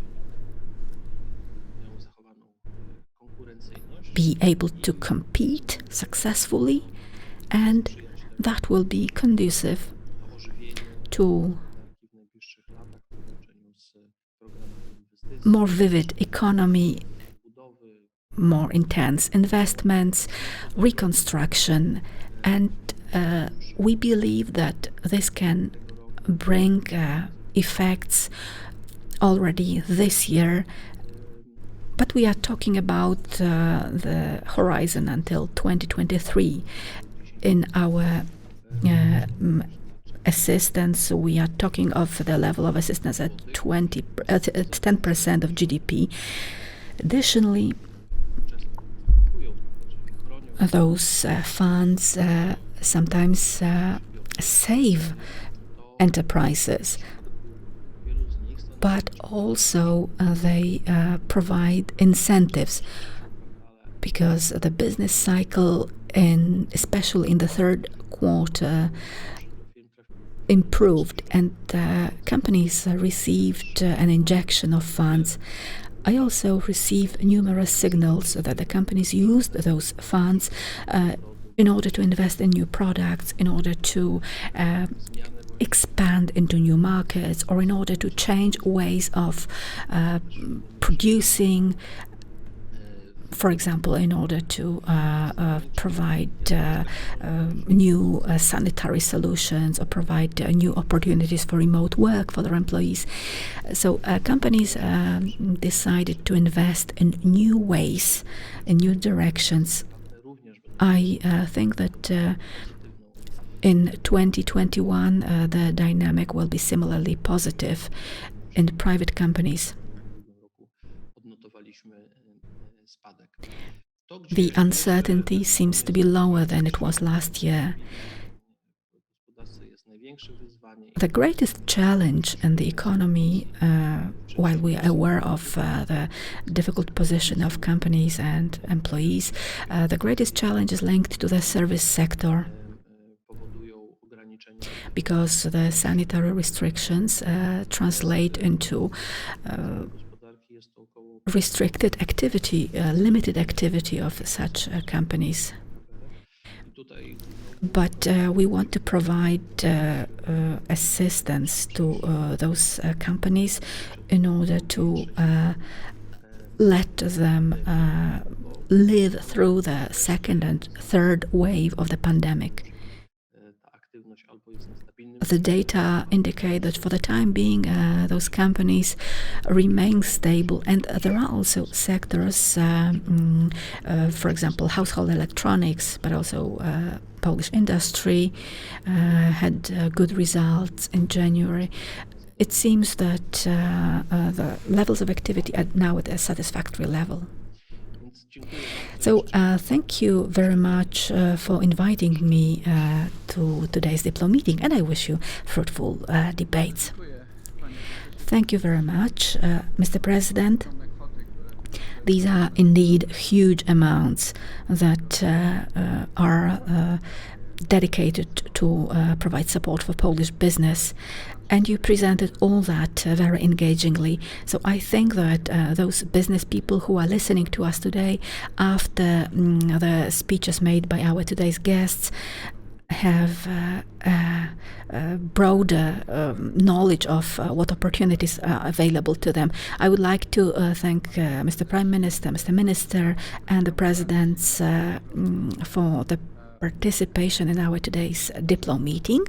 be able to compete successfully, and that will be conducive to more vivid economy, more intense investments, reconstruction, and we believe that this can bring effects already this year. But we are talking about the horizon until 2023. In our assistance, we are talking of the level of assistance at 10% of GDP. Additionally, those funds sometimes save enterprises, but also they provide incentives, because the business cycle, especially in the third quarter, improved, and companies received an injection of funds. I also received numerous signals that the companies used those funds in order to invest in new products, in order to expand into new markets, or in order to change ways of producing. For example, in order to provide new sanitary solutions, or provide new opportunities for remote work for their employees. So companies decided to invest in new ways, in new directions. I think that in 2021 the dynamic will be similarly positive in private companies. The uncertainty seems to be lower than it was last year. The greatest challenge in the economy, while we are aware of the difficult position of companies and employees, the greatest challenge is linked to the service sector, because the sanitary restrictions translate into restricted activity, limited activity of such companies. But we want to provide assistance to those companies in order to let them live through the second and third wave of the pandemic. The data indicate that for the time being, those companies remain stable, and there are also sectors, for example, household electronics, but also Polish industry had good results in January. It seems that the levels of activity are now at a satisfactory level. So thank you very much for inviting me to today's Diplo meeting, and I wish you fruitful debates. Thank you very much, Mr. President. These are indeed huge amounts that are dedicated to provide support for Polish business. And you presented all that very engagingly. So I think that those business people who are listening to us today, after the speeches made by our today's guests, have broader knowledge of what opportunities are available to them. I would like to thank Mr. Prime Minister, Mr. Minister, and the presidents for the participation in our today's Diplo meeting.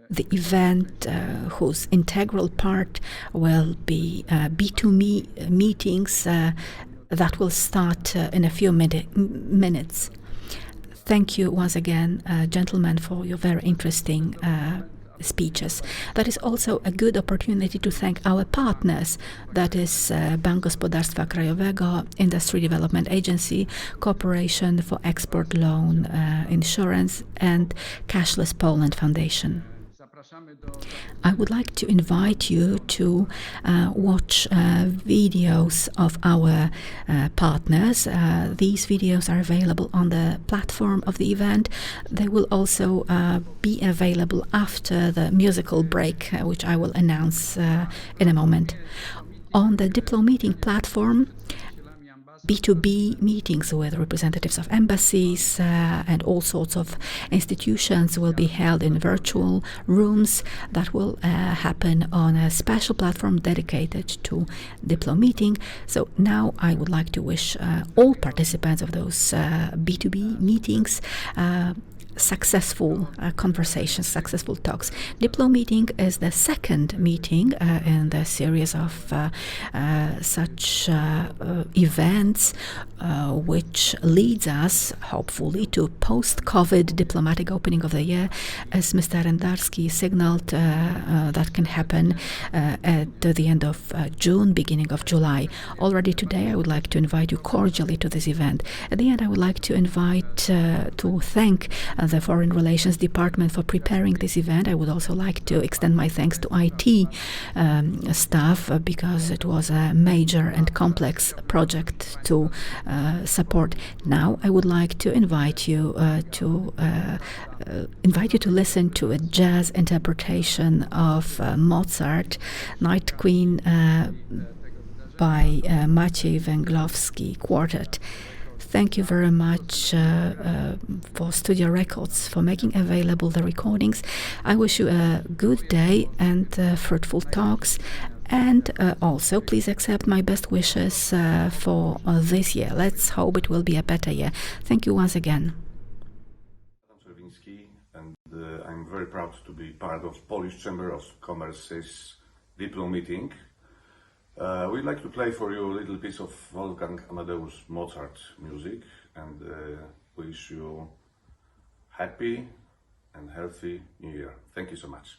The event whose integral part will be B2Me meetings that will start in a few minutes. Thank you once again, gentlemen, for your very interesting speeches. That is also a good opportunity to thank our partners, that is Bank Gospodarstwa Krajowego, Industry Development Agency, Corporation for Export Loan Insurance, and Cashless Poland Foundation. I would like to invite you to watch videos of our partners. These videos are available on the platform of the event. They will also be available after the musical break, which I will announce in a moment. On the Diplo meeting platform, B2B meetings with representatives of embassies and all sorts of institutions will be held in virtual rooms. That will happen on a special platform dedicated to Diplo meeting. So now I would like to wish all participants of those B2B meetings successful conversations, successful talks. Diplo meeting is the second meeting in the series of such events, which leads us, hopefully, to post-COVID diplomatic opening of the year. As Mr. Rendarski signaled, that can happen at the end of June, beginning of July. Already today, I would like to invite you cordially to this event. At the end, I would like to invite to thank the Foreign Relations Department for preparing this event. I would also like to extend my thanks to IT staff because it was a major and complex project to support. Now I would like to invite you to listen to a jazz interpretation of Mozart, Night Queen by Maciej Węglowski Quartet. Thank you very much for Studio Records for making available the recordings. I wish you a good day and fruitful talks. And also, please accept my best wishes for this year. Let's hope it will be a better year. Thank you once again. And I'm very proud to be part of Polish Chamber of Commerce's Diplo meeting. We'd like to play for you a little piece of Wolfgang Amadeus Mozart music and wish you happy and healthy New Year. Thank you so much.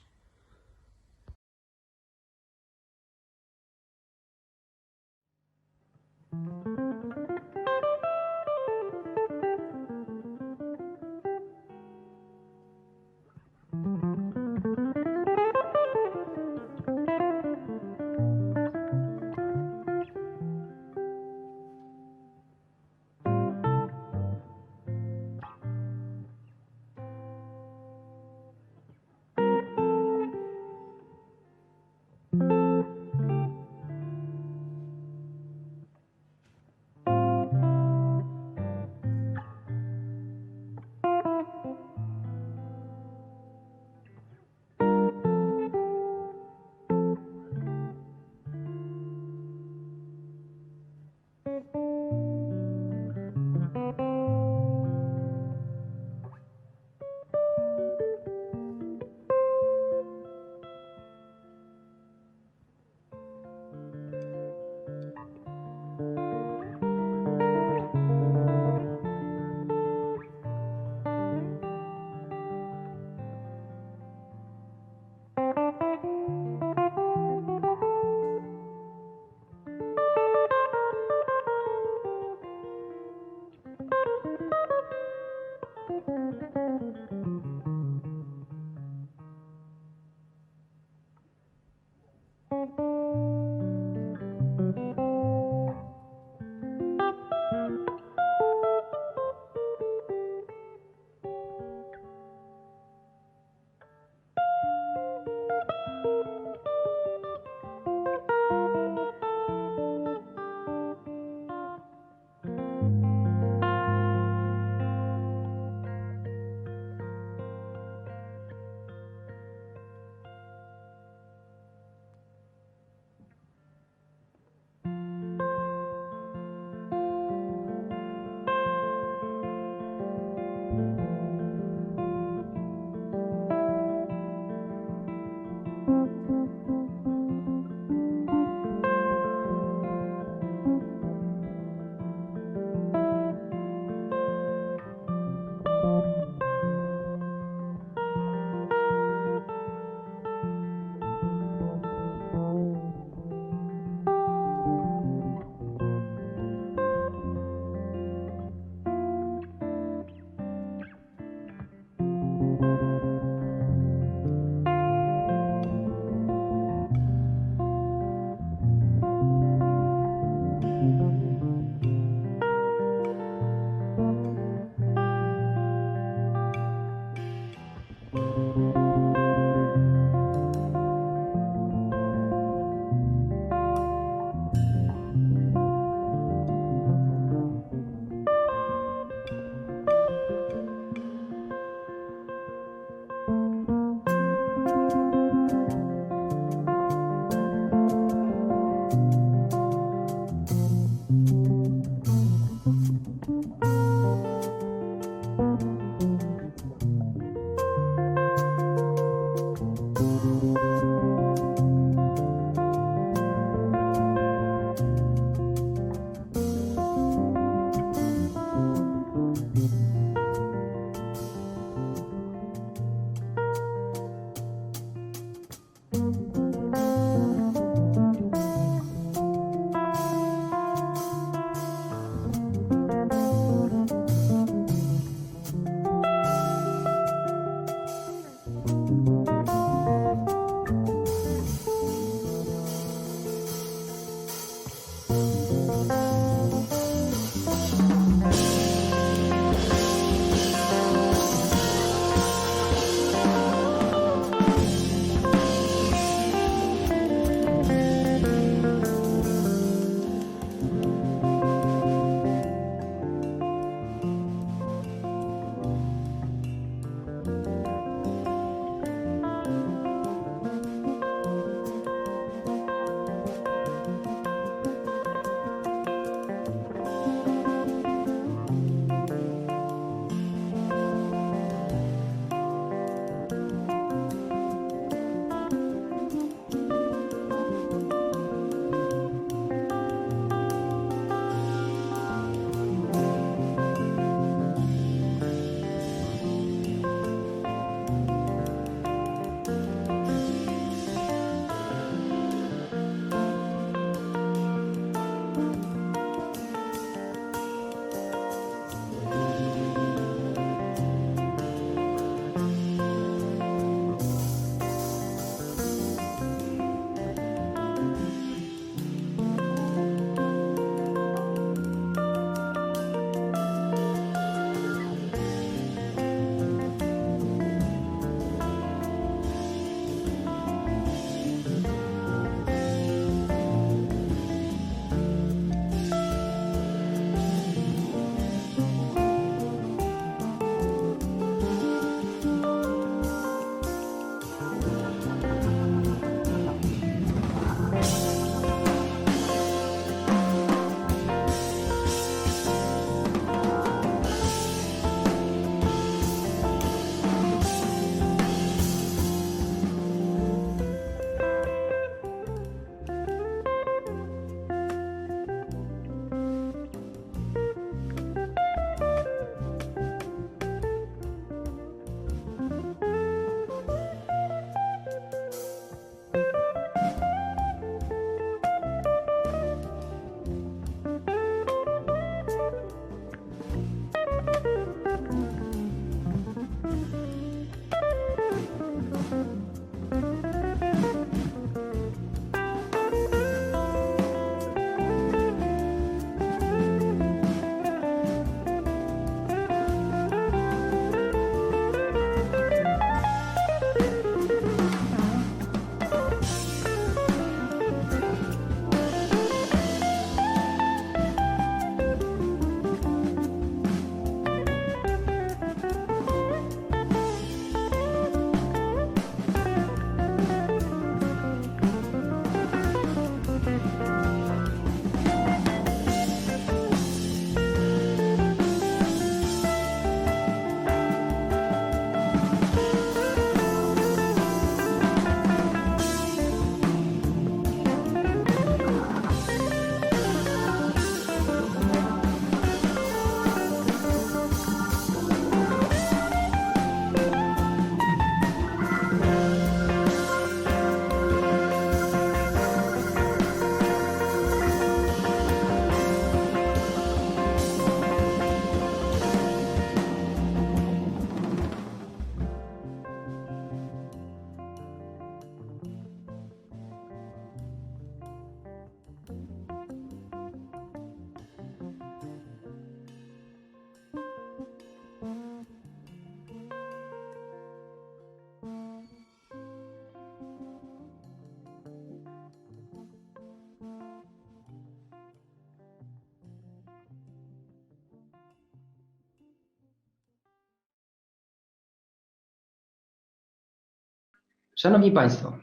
Szanowni Państwo,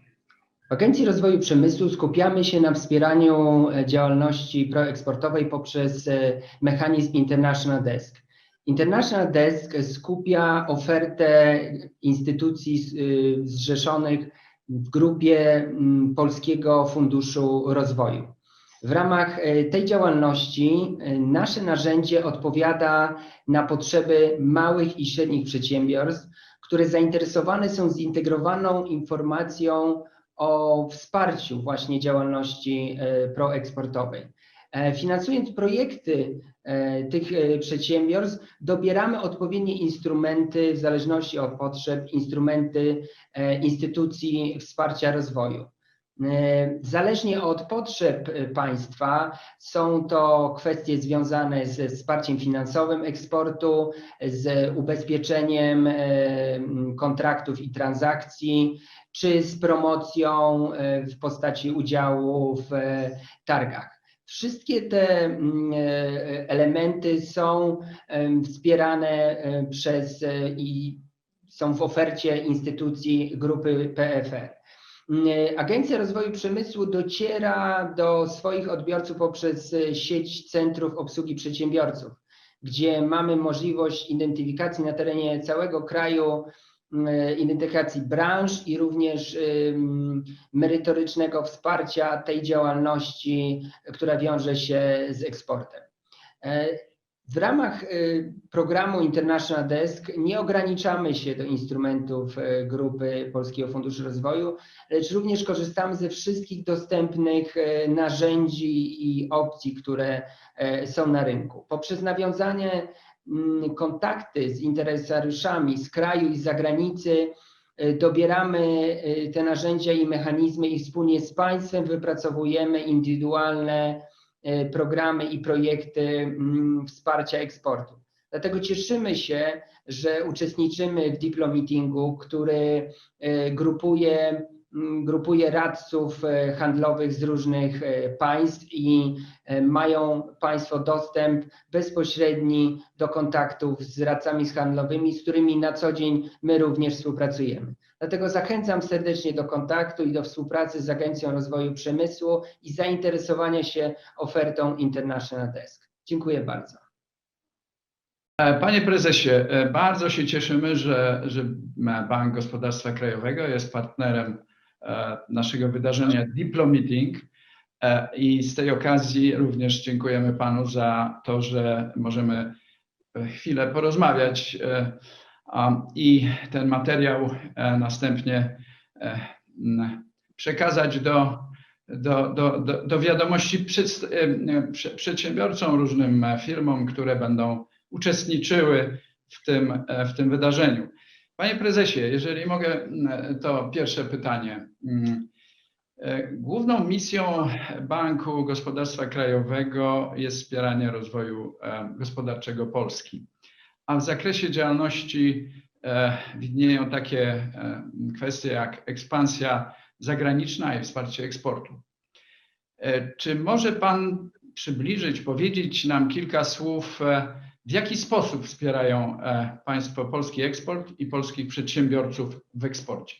w Agencji Rozwoju Przemysłu skupiamy się na wspieraniu działalności proeksportowej poprzez mechanizm International Desk. International Desk skupia ofertę instytucji zrzeszonych w grupie Polskiego Funduszu Rozwoju. W ramach tej działalności nasze narzędzie odpowiada na potrzeby małych i średnich przedsiębiorstw, które zainteresowane są zintegrowaną informacją o wsparciu właśnie działalności proeksportowej. Finansując projekty tych przedsiębiorstw, dobieramy odpowiednie instrumenty w zależności od potrzeb, instrumenty instytucji wsparcia rozwoju. Zależnie od potrzeb państwa są to kwestie związane ze wsparciem finansowym eksportu, z ubezpieczeniem kontraktów i transakcji, czy z promocją w postaci udziału w targach. Wszystkie te elementy są wspierane przez i są w ofercie instytucji grupy PFR. Agencja Rozwoju Przemysłu dociera do swoich odbiorców poprzez sieć centrów obsługi przedsiębiorców, gdzie mamy możliwość identyfikacji na terenie całego kraju, identyfikacji branż i również merytorycznego wsparcia tej działalności, która wiąże się z eksportem. W ramach programu International Desk nie ograniczamy się do instrumentów grupy Polskiego Funduszu Rozwoju, lecz również korzystamy ze wszystkich dostępnych narzędzi i opcji, które są na rynku. Poprzez nawiązanie kontakty z interesariuszami z kraju i z zagranicy dobieramy te narzędzia i mechanizmy i wspólnie z państwem wypracowujemy indywidualne programy i projekty wsparcia eksportu. Dlatego cieszymy się, że uczestniczymy w DIPLOMEETINGu, który grupuje radców handlowych z różnych państw i mają Państwo dostęp bezpośredni do kontaktów z radcami handlowymi, z którymi na co dzień my również współpracujemy. Dlatego zachęcam serdecznie do kontaktu i do współpracy z Agencją Rozwoju Przemysłu i zainteresowania się ofertą International Desk. Dziękuję bardzo. Panie prezesie, bardzo się cieszymy, że Bank Gospodarstwa Krajowego jest partnerem naszego wydarzenia DIPLOMEETING i z tej okazji również dziękujemy panu za to, że możemy chwilę porozmawiać i ten materiał następnie przekazać do wiadomości przedsiębiorcom, różnym firmom, które będą uczestniczyły w tym wydarzeniu. Panie prezesie, jeżeli mogę, to pierwsze pytanie. Główną misją Banku Gospodarstwa Krajowego jest wspieranie rozwoju gospodarczego Polski, a w zakresie działalności widnieją takie kwestie jak ekspansja zagraniczna i wsparcie eksportu. Czy może Pan przybliżyć, powiedzieć nam kilka słów, w jaki sposób wspierają Państwo polski eksport i polskich przedsiębiorców w eksporcie?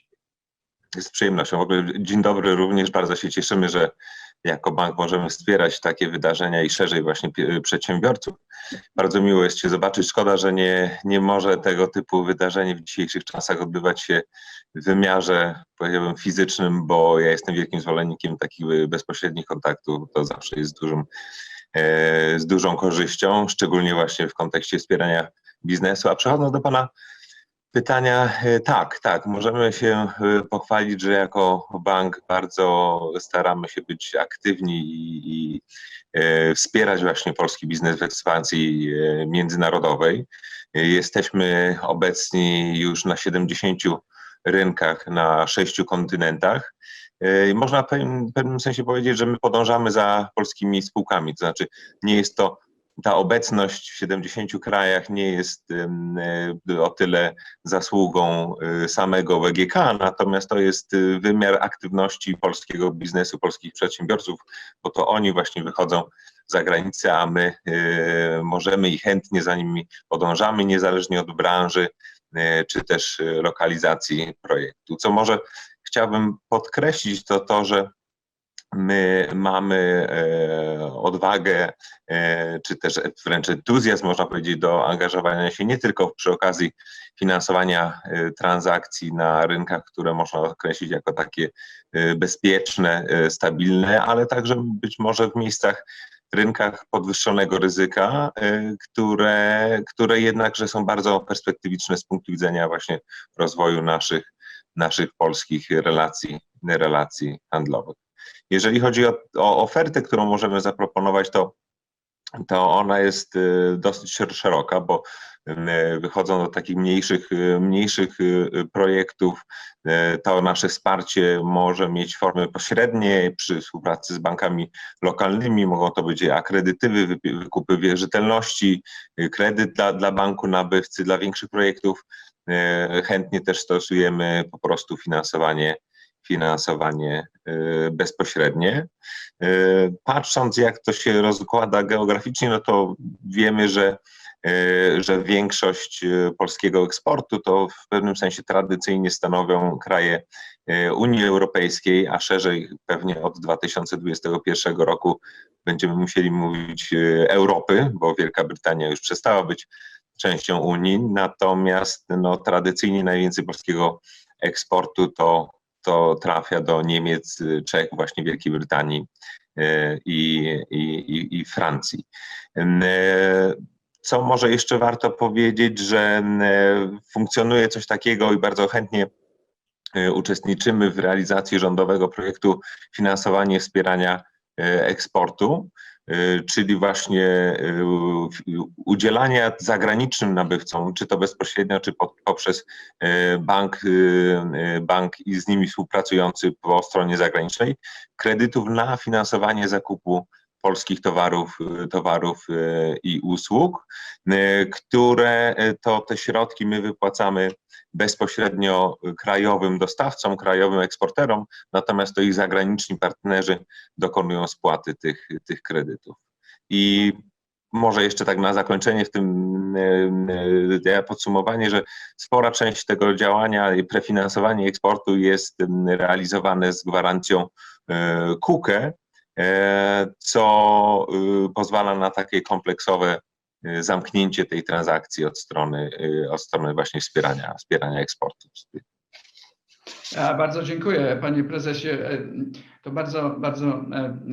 Z przyjemnością. W ogóle dzień dobry również. Bardzo się cieszymy, że jako bank możemy wspierać takie wydarzenia i szerzej właśnie przedsiębiorców. Bardzo miło jest się zobaczyć. Szkoda, że nie może tego typu wydarzenie w dzisiejszych czasach odbywać się w wymiarze, powiedziałbym, fizycznym, bo ja jestem wielkim zwolennikiem takich bezpośrednich kontaktów. To zawsze jest z dużą korzyścią, szczególnie właśnie w kontekście wspierania biznesu. A przechodząc do Pana pytania, tak, możemy się pochwalić, że jako bank bardzo staramy się być aktywni i wspierać właśnie polski biznes w ekspansji międzynarodowej. Jesteśmy obecni już na 70 rynkach na 6 kontynentach. Można w pewnym sensie powiedzieć, że my podążamy za polskimi spółkami, to znaczy nie jest to, ta obecność w 70 krajach nie jest o tyle zasługą samego BGK, natomiast to jest wymiar aktywności polskiego biznesu, polskich przedsiębiorców, bo to oni właśnie wychodzą za granicę, a my możemy i chętnie za nimi podążamy, niezależnie od branży czy też lokalizacji projektu. Co może chciałbym podkreślić, to, że my mamy odwagę, czy też wręcz entuzjazm, można powiedzieć, do angażowania się nie tylko przy okazji finansowania transakcji na rynkach, które można określić jako takie bezpieczne, stabilne, ale także być może w rynkach podwyższonego ryzyka, które jednakże są bardzo perspektywiczne z punktu widzenia właśnie rozwoju naszych polskich relacji handlowych. Jeżeli chodzi o ofertę, którą możemy zaproponować, to ona jest dosyć szeroka, bo wychodzą do takich mniejszych projektów. To nasze wsparcie może mieć formy pośrednie przy współpracy z bankami lokalnymi. Mogą to być akredytywy, wykupy wierzytelności, kredyt dla banku nabywcy, dla większych projektów. Chętnie też stosujemy po prostu finansowanie bezpośrednie. Patrząc, jak to się rozkłada geograficznie, no to wiemy, że większość polskiego eksportu to w pewnym sensie tradycyjnie stanowią kraje Unii Europejskiej, a szerzej pewnie od 2021 roku będziemy musieli mówić Europy, bo Wielka Brytania już przestała być częścią Unii, natomiast no, tradycyjnie najwięcej polskiego eksportu to trafia do Niemiec, Czech, właśnie Wielkiej Brytanii i Francji. Co może jeszcze warto powiedzieć, że funkcjonuje coś takiego i bardzo chętnie uczestniczymy w realizacji rządowego projektu finansowanie wspierania eksportu, czyli właśnie udzielania zagranicznym nabywcom, czy to bezpośrednio, czy poprzez bank i z nimi współpracujący po stronie zagranicznej, kredytów na finansowanie zakupu polskich towarów i usług, które te środki my wypłacamy bezpośrednio krajowym dostawcom, krajowym eksporterom, natomiast to ich zagraniczni partnerzy dokonują spłaty tych kredytów. I może jeszcze tak na zakończenie w tym podsumowanie, że spora część tego działania i prefinansowanie eksportu jest realizowane z gwarancją KUKE, co pozwala na takie kompleksowe zamknięcie tej transakcji od strony właśnie wspierania eksportu. Ja bardzo dziękuję, panie prezesie. To bardzo, bardzo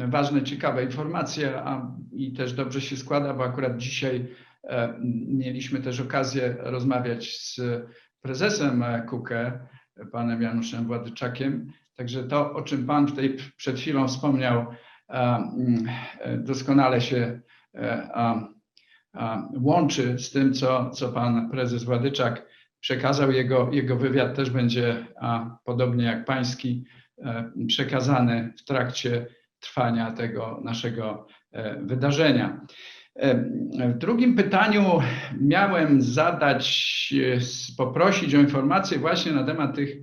ważne, ciekawe informacje i też dobrze się składa, bo akurat dzisiaj mieliśmy też okazję rozmawiać z prezesem KUKE, panem Januszem Władyczakiem. Także to, o czym pan tutaj przed chwilą wspomniał, doskonale się łączy z tym, co pan prezes Władyczak przekazał. Jego wywiad też będzie, podobnie jak pański, przekazany w trakcie trwania tego naszego wydarzenia. W drugim pytaniu miałem poprosić o informację właśnie na temat tych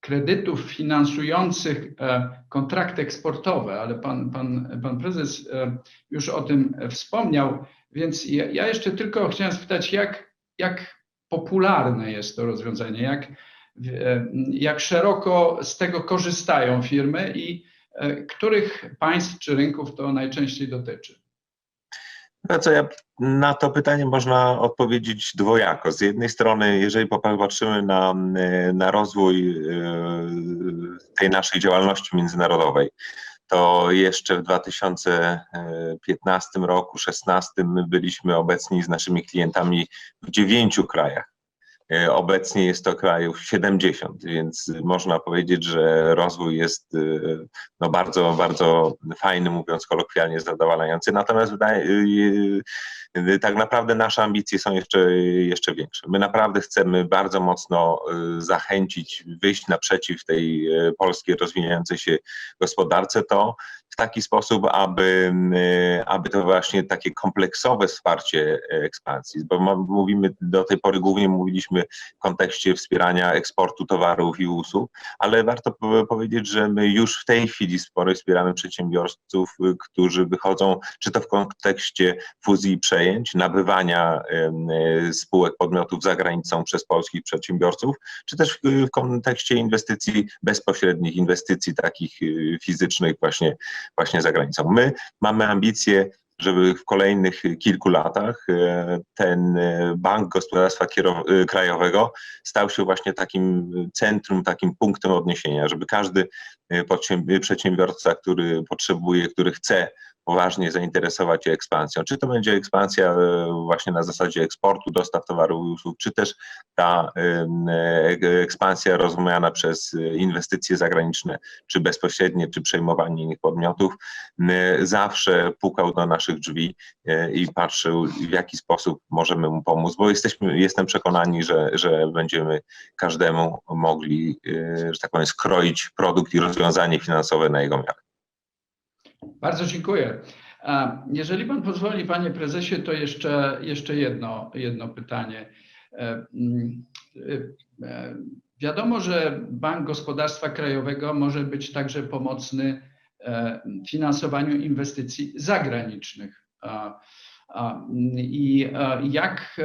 kredytów finansujących kontrakty eksportowe, ale pan prezes już o tym wspomniał, więc ja jeszcze tylko chciałem spytać, jak popularne jest to rozwiązanie, jak szeroko z tego korzystają firmy i których państw czy rynków to najczęściej dotyczy? Na to pytanie można odpowiedzieć dwojako. Z jednej strony, jeżeli popatrzymy na rozwój tej naszej działalności międzynarodowej, to jeszcze w 2015 roku, 2016 my byliśmy obecni z naszymi klientami w 9 krajach. Obecnie jest to krajów 70, więc można powiedzieć, że rozwój jest no bardzo, bardzo fajny, mówiąc kolokwialnie, zadowalający. Natomiast tak naprawdę nasze ambicje są jeszcze większe. My naprawdę chcemy bardzo mocno zachęcić, wyjść naprzeciw tej polskiej rozwijającej się gospodarce, to w taki sposób, aby to właśnie takie kompleksowe wsparcie ekspansji, bo do tej pory głównie mówiliśmy w kontekście wspierania eksportu towarów i usług, ale warto powiedzieć, że my już w tej chwili sporo wspieramy przedsiębiorców, którzy wychodzą, czy to w kontekście fuzji i przejęć, przejęć, nabywania spółek podmiotów za granicą przez polskich przedsiębiorców, czy też w kontekście inwestycji bezpośrednich, inwestycji takich fizycznych właśnie za granicą. My mamy ambicje, żeby w kolejnych kilku latach ten Bank Gospodarstwa Krajowego stał się właśnie takim centrum, takim punktem odniesienia, żeby każdy przedsiębiorca, który potrzebuje, który chce poważnie zainteresować się ekspansją, czy to będzie ekspansja właśnie na zasadzie eksportu, dostaw towarów i usług, czy też ta ekspansja rozumiana przez inwestycje zagraniczne, czy bezpośrednie, czy przejmowanie innych podmiotów, zawsze pukał do naszych drzwi i patrzył, w jaki sposób możemy mu pomóc, bo jestem przekonani, że będziemy każdemu mogli, że tak powiem, skroić produkt i rozwiązanie finansowe na jego miarę. Bardzo dziękuję. Jeżeli pan pozwoli, panie prezesie, to jeszcze jedno pytanie. Wiadomo, że Bank Gospodarstwa Krajowego może być także pomocny w finansowaniu inwestycji zagranicznych. I jak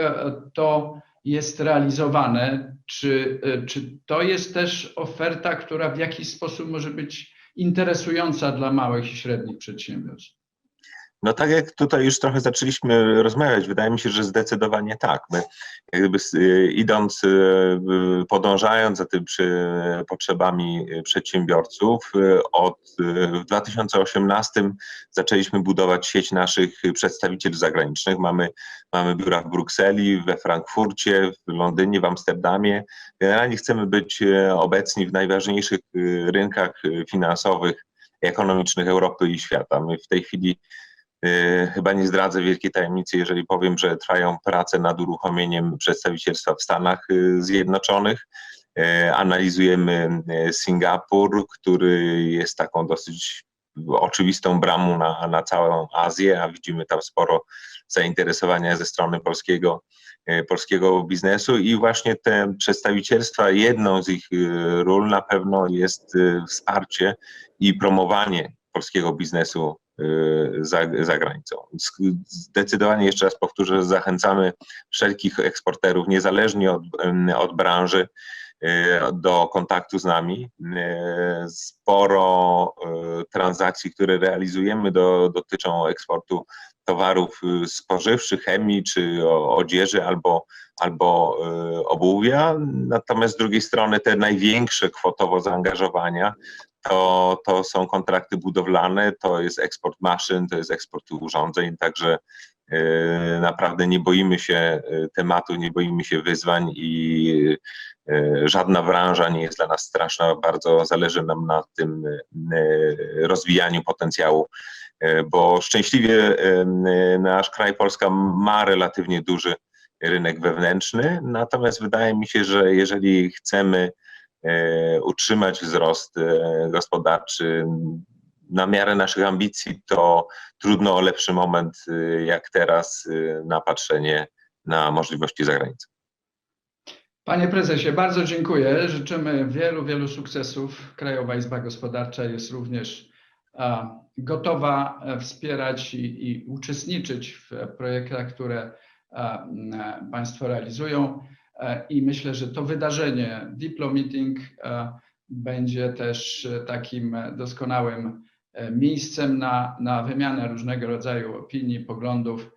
to jest realizowane? Czy to jest też oferta, która w jakiś sposób może być interesująca dla małych i średnich przedsiębiorstw? No tak jak tutaj już trochę zaczęliśmy rozmawiać, wydaje mi się, że zdecydowanie tak. My jak gdyby idąc, podążając za tym potrzebami przedsiębiorców, w 2018 zaczęliśmy budować sieć naszych przedstawicieli zagranicznych. Mamy biura w Brukseli, we Frankfurcie, w Londynie, w Amsterdamie. Generalnie chcemy być obecni w najważniejszych rynkach finansowych, ekonomicznych Europy i świata. My w tej chwili chyba nie zdradzę wielkiej tajemnicy, jeżeli powiem, że trwają prace nad uruchomieniem przedstawicielstwa w Stanach Zjednoczonych. Analizujemy Singapur, który jest taką dosyć oczywistą bramą na całą Azję, a widzimy tam sporo zainteresowania ze strony polskiego biznesu i właśnie te przedstawicielstwa, jedną z ich ról na pewno jest wsparcie i promowanie polskiego biznesu za granicą. Zdecydowanie, jeszcze raz powtórzę, zachęcamy wszelkich eksporterów, niezależnie od branży, do kontaktu z nami. Sporo transakcji, które realizujemy, dotyczą eksportu towarów spożywczych, chemii czy odzieży albo obuwia. Natomiast z drugiej strony te największe kwotowo zaangażowania to są kontrakty budowlane, to jest eksport maszyn, to jest eksport urządzeń, także naprawdę nie boimy się tematu, nie boimy się wyzwań i żadna branża nie jest dla nas straszna, bardzo zależy nam na tym rozwijaniu potencjału, bo szczęśliwie nasz kraj, Polska, ma relatywnie duży rynek wewnętrzny, natomiast wydaje mi się, że jeżeli chcemy utrzymać wzrost gospodarczy na miarę naszych ambicji, to trudno o lepszy moment jak teraz na patrzenie na możliwości za granicą. Panie prezesie, bardzo dziękuję. Życzymy wielu sukcesów. Krajowa Izba Gospodarcza jest również gotowa wspierać i uczestniczyć w projektach, które państwo realizują. I myślę, że to wydarzenie DIPLOMEETING będzie też takim doskonałym miejscem na wymianę różnego rodzaju opinii, poglądów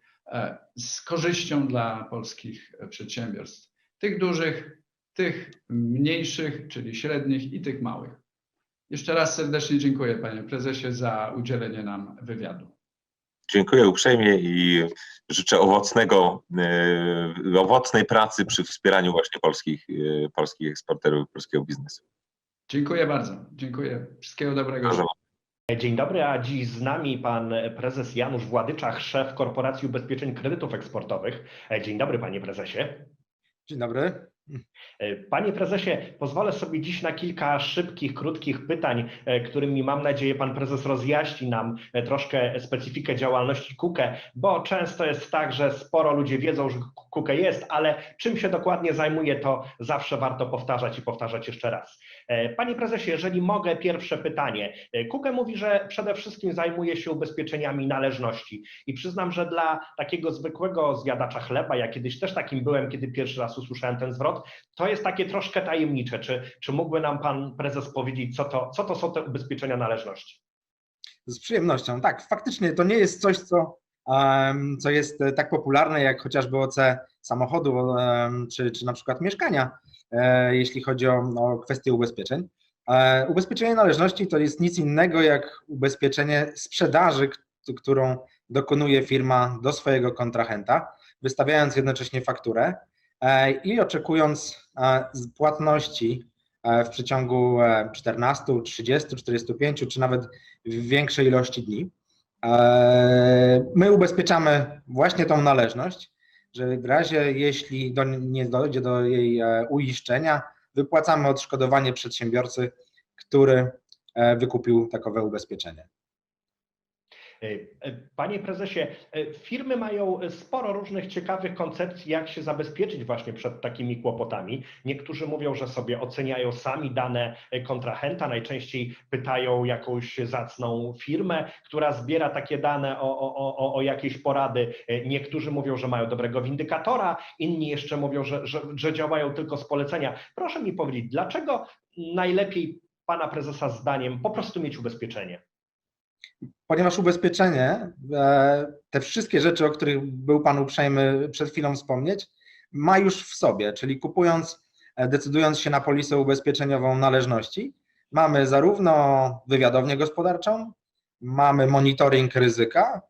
z korzyścią dla polskich przedsiębiorstw. Tych dużych, tych mniejszych, czyli średnich i tych małych. Jeszcze raz serdecznie dziękuję, panie prezesie, za udzielenie nam wywiadu. Dziękuję uprzejmie i życzę owocnej pracy przy wspieraniu właśnie polskich eksporterów, polskiego biznesu. Dziękuję bardzo. Dziękuję. Wszystkiego dobrego. Dzień dobry, a dziś z nami pan prezes Janusz Władyczak, szef Korporacji Ubezpieczeń Kredytów Eksportowych. Dzień dobry, panie prezesie. Dzień dobry. Panie prezesie, pozwolę sobie dziś na kilka szybkich, krótkich pytań, którymi mam nadzieję pan prezes rozjaśni nam troszkę specyfikę działalności KUKE, bo często jest tak, że sporo ludzi wiedzą, że KUKE jest, ale czym się dokładnie zajmuje, to zawsze warto powtarzać i powtarzać jeszcze raz. Panie prezesie, jeżeli mogę, pierwsze pytanie. KUKE mówi, że przede wszystkim zajmuje się ubezpieczeniami należności i przyznam, że dla takiego zwykłego zjadacza chleba, ja kiedyś też takim byłem, kiedy pierwszy raz usłyszałem ten zwrot, to jest takie troszkę tajemnicze. Czy mógłby nam pan prezes powiedzieć, co to są te ubezpieczenia należności? Z przyjemnością. Tak, faktycznie to nie jest coś, co jest tak popularne jak chociażby OC samochodu czy na przykład mieszkania, jeśli chodzi o kwestie ubezpieczeń. Ubezpieczenie należności to jest nic innego jak ubezpieczenie sprzedaży, którą dokonuje firma do swojego kontrahenta, wystawiając jednocześnie fakturę i oczekując płatności w przeciągu 14, 30, 45 czy nawet większej ilości dni. My ubezpieczamy właśnie tą należność, że w razie jeśli nie dojdzie do jej uiszczenia, wypłacamy odszkodowanie przedsiębiorcy, który wykupił takowe ubezpieczenie. Panie prezesie, firmy mają sporo różnych ciekawych koncepcji, jak się zabezpieczyć właśnie przed takimi kłopotami. Niektórzy mówią, że sobie oceniają sami dane kontrahenta, najczęściej pytają jakąś zacną firmę, która zbiera takie dane o jakieś porady. Niektórzy mówią, że mają dobrego windykatora, inni jeszcze mówią, że działają tylko z polecenia. Proszę mi powiedzieć, dlaczego najlepiej pana prezesa zdaniem po prostu mieć ubezpieczenie? Ponieważ ubezpieczenie, te wszystkie rzeczy, o których był Pan uprzejmy przed chwilą wspomnieć, ma już w sobie, czyli decydując się na polisę ubezpieczeniową należności, mamy zarówno wywiadownię gospodarczą, mamy monitoring ryzyka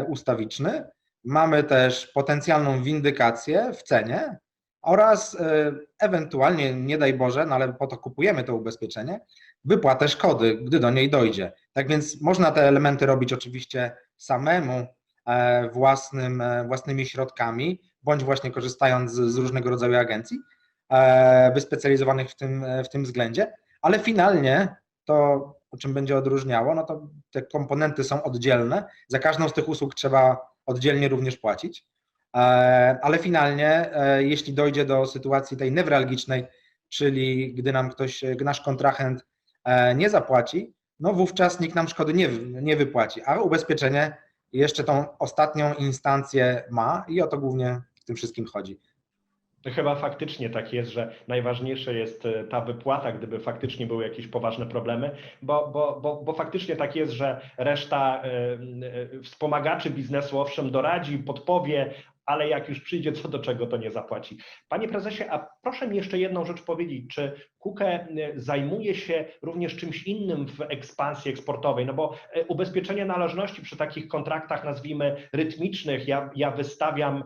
ustawiczny, mamy też potencjalną windykację w cenie oraz ewentualnie, nie daj Boże, no ale po to kupujemy to ubezpieczenie, wypłatę szkody, gdy do niej dojdzie. Tak więc można te elementy robić oczywiście samemu, własnymi środkami, bądź właśnie korzystając z różnego rodzaju agencji wyspecjalizowanych w tym względzie, ale finalnie to, o czym będzie odróżniało, no to te komponenty są oddzielne, za każdą z tych usług trzeba oddzielnie również płacić, ale finalnie, jeśli dojdzie do sytuacji tej newralgicznej, czyli gdy nasz kontrahent nie zapłaci, no wówczas nikt nam szkody nie wypłaci, a ubezpieczenie jeszcze tą ostatnią instancję ma i o to głównie w tym wszystkim chodzi. Chyba faktycznie tak jest, że najważniejsze jest ta wypłata, gdyby faktycznie były jakieś poważne problemy, bo faktycznie tak jest, że reszta wspomagaczy biznesu owszem doradzi, podpowie, ale jak już przyjdzie co do czego, to nie zapłaci. Panie prezesie, a proszę mi jeszcze jedną rzecz powiedzieć, czy KUKE zajmuje się również czymś innym w ekspansji eksportowej, no bo ubezpieczenie należności przy takich kontraktach, nazwijmy rytmicznych, ja wystawiam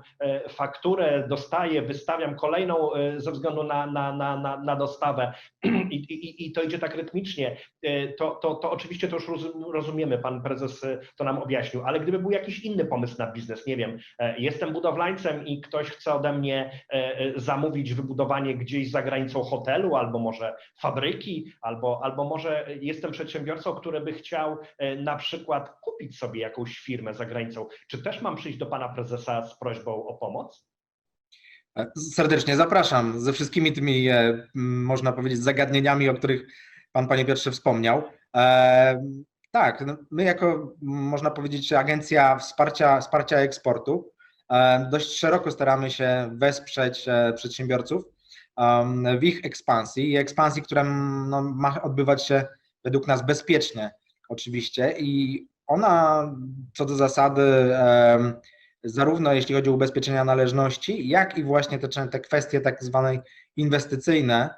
fakturę, dostaję, wystawiam kolejną ze względu na dostawę i to idzie tak rytmicznie, to oczywiście to już rozumiemy, pan prezes to nam objaśnił, ale gdyby był jakiś inny pomysł na biznes, nie wiem, jestem budowlańcem i ktoś chce ode mnie zamówić wybudowanie gdzieś za granicą hotelu, albo może fabryki, albo może jestem przedsiębiorcą, który by chciał na przykład kupić sobie jakąś firmę za granicą. Czy też mam przyjść do pana prezesa z prośbą o pomoc? Serdecznie zapraszam ze wszystkimi tymi, można powiedzieć, zagadnieniami, o których pan, panie Piotrze, wspomniał. Tak, no my jako, można powiedzieć, agencja wsparcia eksportu dość szeroko staramy się wesprzeć przedsiębiorców w ich ekspansji, która no, ma odbywać się według nas bezpiecznie oczywiście i ona co do zasady zarówno jeśli chodzi o ubezpieczenia należności, jak i właśnie te kwestie tak zwane inwestycyjne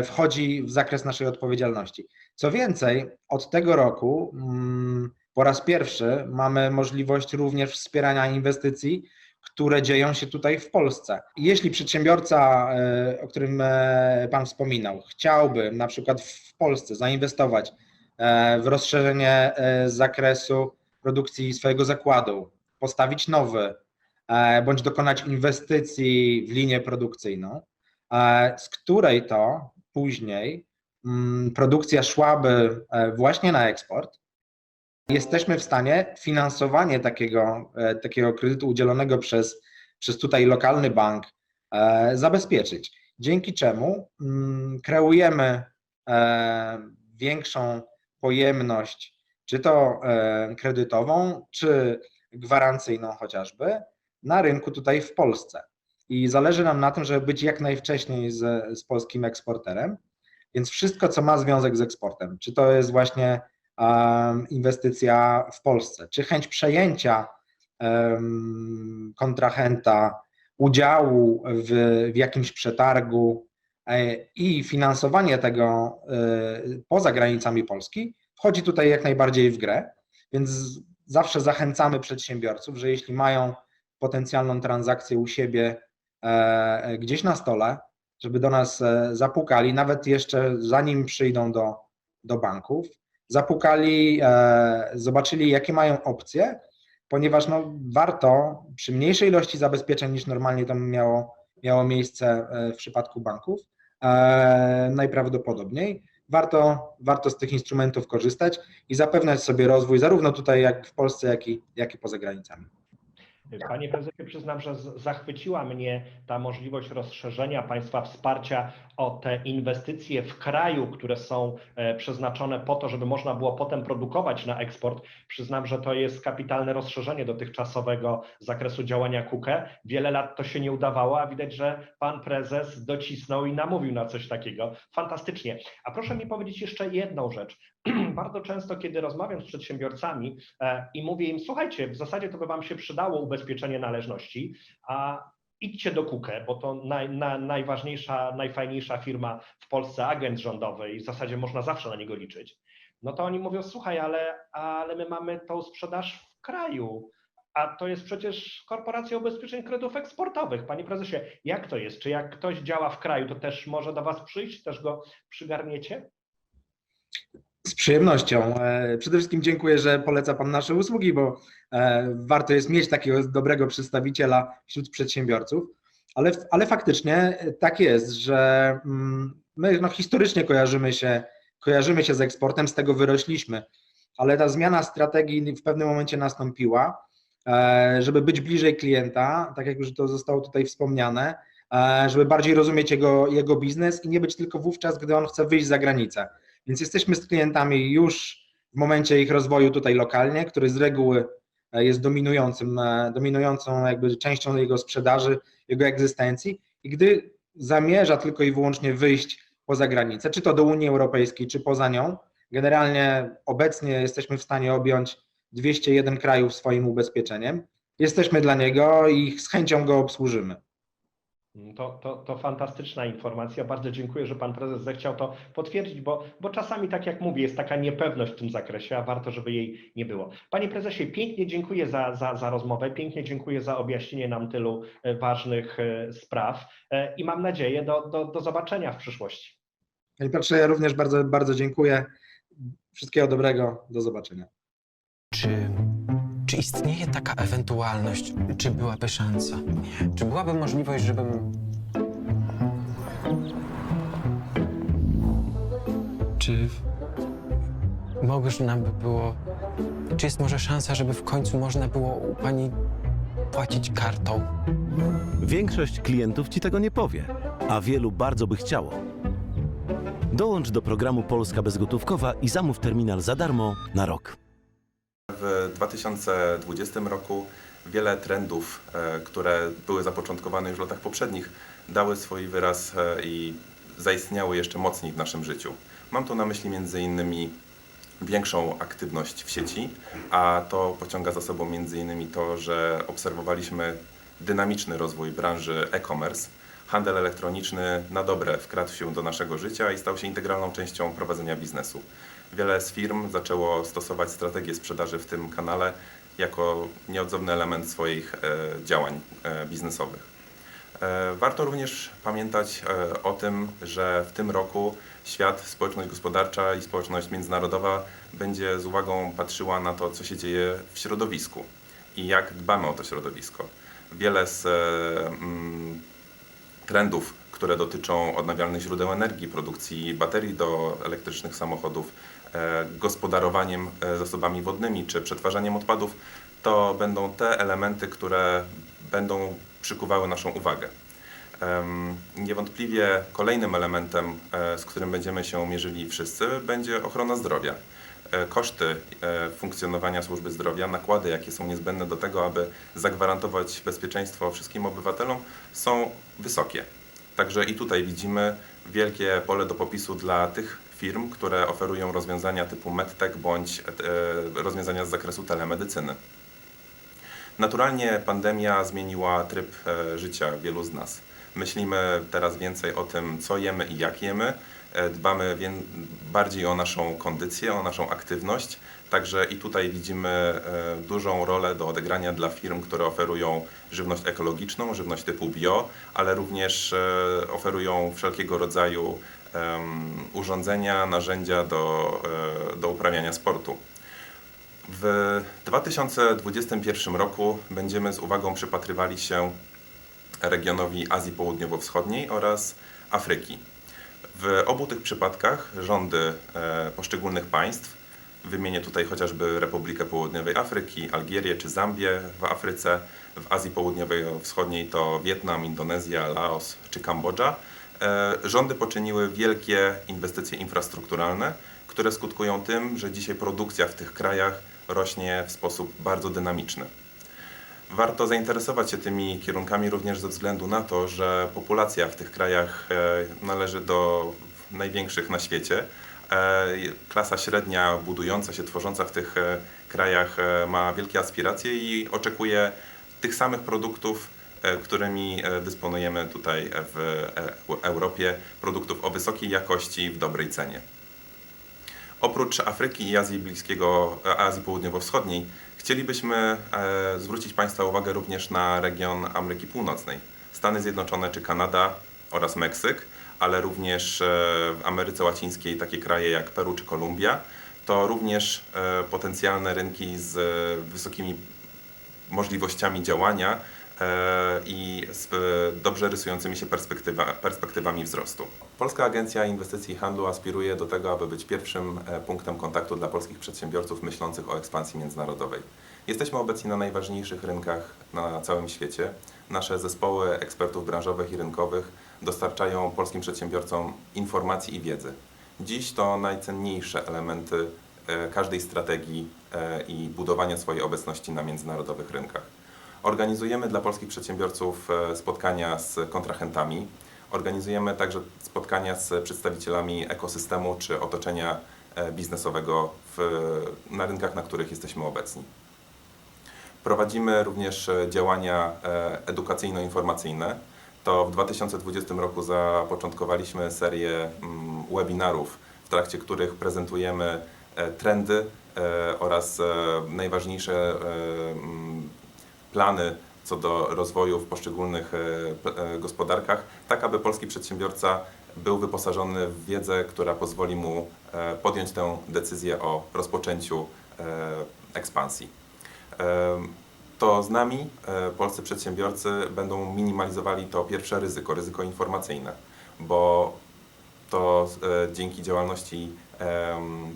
wchodzi w zakres naszej odpowiedzialności. Co więcej, od tego roku po raz pierwszy mamy możliwość również wspierania inwestycji, które dzieją się tutaj w Polsce. Jeśli przedsiębiorca, o którym pan wspominał, chciałby na przykład w Polsce zainwestować w rozszerzenie zakresu produkcji swojego zakładu, postawić nowy, bądź dokonać inwestycji w linię produkcyjną, z której to później produkcja szłaby właśnie na eksport, jesteśmy w stanie finansowanie takiego kredytu udzielonego przez tutaj lokalny bank zabezpieczyć, dzięki czemu kreujemy większą pojemność, czy to kredytową, czy gwarancyjną chociażby, na rynku tutaj w Polsce. I zależy nam na tym, żeby być jak najwcześniej z polskim eksporterem, więc wszystko, co ma związek z eksportem, czy to jest właśnie inwestycja w Polsce, czy chęć przejęcia kontrahenta udziału w jakimś przetargu i finansowanie tego poza granicami Polski, wchodzi tutaj jak najbardziej w grę, więc zawsze zachęcamy przedsiębiorców, że jeśli mają potencjalną transakcję u siebie gdzieś na stole, żeby do nas zapukali, nawet jeszcze zanim przyjdą do banków, zapukali, zobaczyli, jakie mają opcje, ponieważ no, warto przy mniejszej ilości zabezpieczeń niż normalnie to miało miejsce w przypadku banków, najprawdopodobniej warto z tych instrumentów korzystać i zapewniać sobie rozwój zarówno tutaj jak w Polsce, jak i poza granicami. Panie prezesie, przyznam, że zachwyciła mnie ta możliwość rozszerzenia państwa wsparcia o te inwestycje w kraju, które są przeznaczone po to, żeby można było potem produkować na eksport. Przyznam, że to jest kapitalne rozszerzenie dotychczasowego zakresu działania KUKE. Wiele lat to się nie udawało, a widać, że pan prezes docisnął i namówił na coś takiego. Fantastycznie. A proszę mi powiedzieć jeszcze jedną rzecz. Bardzo często, kiedy rozmawiam z przedsiębiorcami i mówię im, słuchajcie, w zasadzie to by wam się przydało ubezpieczenie należności, a idźcie do KUKE, bo to najważniejsza, najfajniejsza firma w Polsce, agent rządowy i w zasadzie można zawsze na niego liczyć. No to oni mówią, słuchaj, ale my mamy tą sprzedaż w kraju, a to jest przecież Korporacja Ubezpieczeń Kredytów Eksportowych. Panie prezesie, jak to jest? Czy jak ktoś działa w kraju, to też może do was przyjść, też go przygarniecie? Z przyjemnością. Przede wszystkim dziękuję, że poleca pan nasze usługi, bo warto jest mieć takiego dobrego przedstawiciela wśród przedsiębiorców, ale faktycznie tak jest, że my historycznie kojarzymy się z eksportem, z tego wyrośliśmy, ale ta zmiana strategii w pewnym momencie nastąpiła, żeby być bliżej klienta, tak jak już to zostało tutaj wspomniane, żeby bardziej rozumieć jego biznes i nie być tylko wówczas, gdy on chce wyjść za granicę. Więc jesteśmy z klientami już w momencie ich rozwoju tutaj lokalnie, który z reguły jest dominującą jakby częścią jego sprzedaży, jego egzystencji i gdy zamierza tylko i wyłącznie wyjść poza granicę, czy to do Unii Europejskiej, czy poza nią, generalnie obecnie jesteśmy w stanie objąć 201 krajów swoim ubezpieczeniem. Jesteśmy dla niego i z chęcią go obsłużymy. To fantastyczna informacja. Bardzo dziękuję, że pan prezes zechciał to potwierdzić, bo czasami, tak jak mówię, jest taka niepewność w tym zakresie, a warto, żeby jej nie było. Panie prezesie, pięknie dziękuję za rozmowę, pięknie dziękuję za objaśnienie nam tylu ważnych spraw i mam nadzieję do zobaczenia w przyszłości. Panie Piotrze, ja również bardzo, bardzo dziękuję. Wszystkiego dobrego, do zobaczenia. Czy istnieje taka ewentualność, czy byłaby szansa? Czy byłaby możliwość, żebym... Czy można by było... Czy jest może szansa, żeby w końcu można było u pani płacić kartą? Większość klientów ci tego nie powie, a wielu bardzo by chciało. Dołącz do programu Polska Bezgotówkowa i zamów terminal za darmo na rok. W 2020 roku wiele trendów, które były zapoczątkowane już w latach poprzednich, dały swój wyraz i zaistniały jeszcze mocniej w naszym życiu. Mam tu na myśli m.in. większą aktywność w sieci, a to pociąga za sobą m.in. to, że obserwowaliśmy dynamiczny rozwój branży e-commerce. Handel elektroniczny na dobre wkradł się do naszego życia i stał się integralną częścią prowadzenia biznesu. Wiele z firm zaczęło stosować strategię sprzedaży w tym kanale jako nieodzowny element swoich działań biznesowych. Warto również pamiętać o tym, że w tym roku świat, społeczność gospodarcza i społeczność międzynarodowa będzie z uwagą patrzyła na to, co się dzieje w środowisku i jak dbamy o to środowisko. Wiele z trendów, które dotyczą odnawialnych źródeł energii, produkcji baterii do elektrycznych samochodów, gospodarowaniem zasobami wodnymi czy przetwarzaniem odpadów, to będą te elementy, które będą przykuwały naszą uwagę. Niewątpliwie kolejnym elementem, z którym będziemy się mierzyli wszyscy, będzie ochrona zdrowia. Koszty funkcjonowania służby zdrowia, nakłady, jakie są niezbędne do tego, aby zagwarantować bezpieczeństwo wszystkim obywatelom, są wysokie. Także i tutaj widzimy wielkie pole do popisu dla tych firm, które oferują rozwiązania typu medtech bądź rozwiązania z zakresu telemedycyny. Naturalnie pandemia zmieniła tryb życia wielu z nas. Myślimy teraz więcej o tym, co jemy i jak jemy. Dbamy bardziej o naszą kondycję, o naszą aktywność. Także i tutaj widzimy dużą rolę do odegrania dla firm, które oferują żywność ekologiczną, żywność typu bio, ale również oferują wszelkiego rodzaju urządzenia, narzędzia do uprawiania sportu. W 2021 roku będziemy z uwagą przypatrywali się regionowi Azji Południowo-Wschodniej oraz Afryki. W obu tych przypadkach rządy poszczególnych państw, wymienię tutaj chociażby Republikę Południowej Afryki, Algierię czy Zambię w Afryce, w Azji Południowo-Wschodniej to Wietnam, Indonezja, Laos czy Kambodża, rządy poczyniły wielkie inwestycje infrastrukturalne, które skutkują tym, że dzisiaj produkcja w tych krajach rośnie w sposób bardzo dynamiczny. Warto zainteresować się tymi kierunkami również ze względu na to, że populacja w tych krajach należy do największych na świecie. Klasa średnia budująca się, tworząca w tych krajach ma wielkie aspiracje i oczekuje tych samych produktów, którymi dysponujemy tutaj w Europie, produktów o wysokiej jakości, w dobrej cenie. Oprócz Afryki i Azji Południowo-Wschodniej chcielibyśmy zwrócić Państwa uwagę również na region Ameryki Północnej. Stany Zjednoczone czy Kanada oraz Meksyk, ale również w Ameryce Łacińskiej takie kraje jak Peru czy Kolumbia, to również potencjalne rynki z wysokimi możliwościami działania i z dobrze rysującymi się perspektywami wzrostu. Polska Agencja Inwestycji i Handlu aspiruje do tego, aby być pierwszym punktem kontaktu dla polskich przedsiębiorców myślących o ekspansji międzynarodowej. Jesteśmy obecni na najważniejszych rynkach na całym świecie. Nasze zespoły ekspertów branżowych i rynkowych dostarczają polskim przedsiębiorcom informacji i wiedzy. Dziś to najcenniejsze elementy każdej strategii i budowania swojej obecności na międzynarodowych rynkach. Organizujemy dla polskich przedsiębiorców spotkania z kontrahentami. Organizujemy także spotkania z przedstawicielami ekosystemu czy otoczenia biznesowego na rynkach, na których jesteśmy obecni. Prowadzimy również działania edukacyjno-informacyjne. To w 2020 roku zapoczątkowaliśmy serię webinarów, w trakcie których prezentujemy trendy oraz najważniejsze plany co do rozwoju w poszczególnych gospodarkach, tak aby polski przedsiębiorca był wyposażony w wiedzę, która pozwoli mu podjąć tę decyzję o rozpoczęciu ekspansji. To z nami polscy przedsiębiorcy będą minimalizowali to pierwsze ryzyko informacyjne, bo to dzięki działalności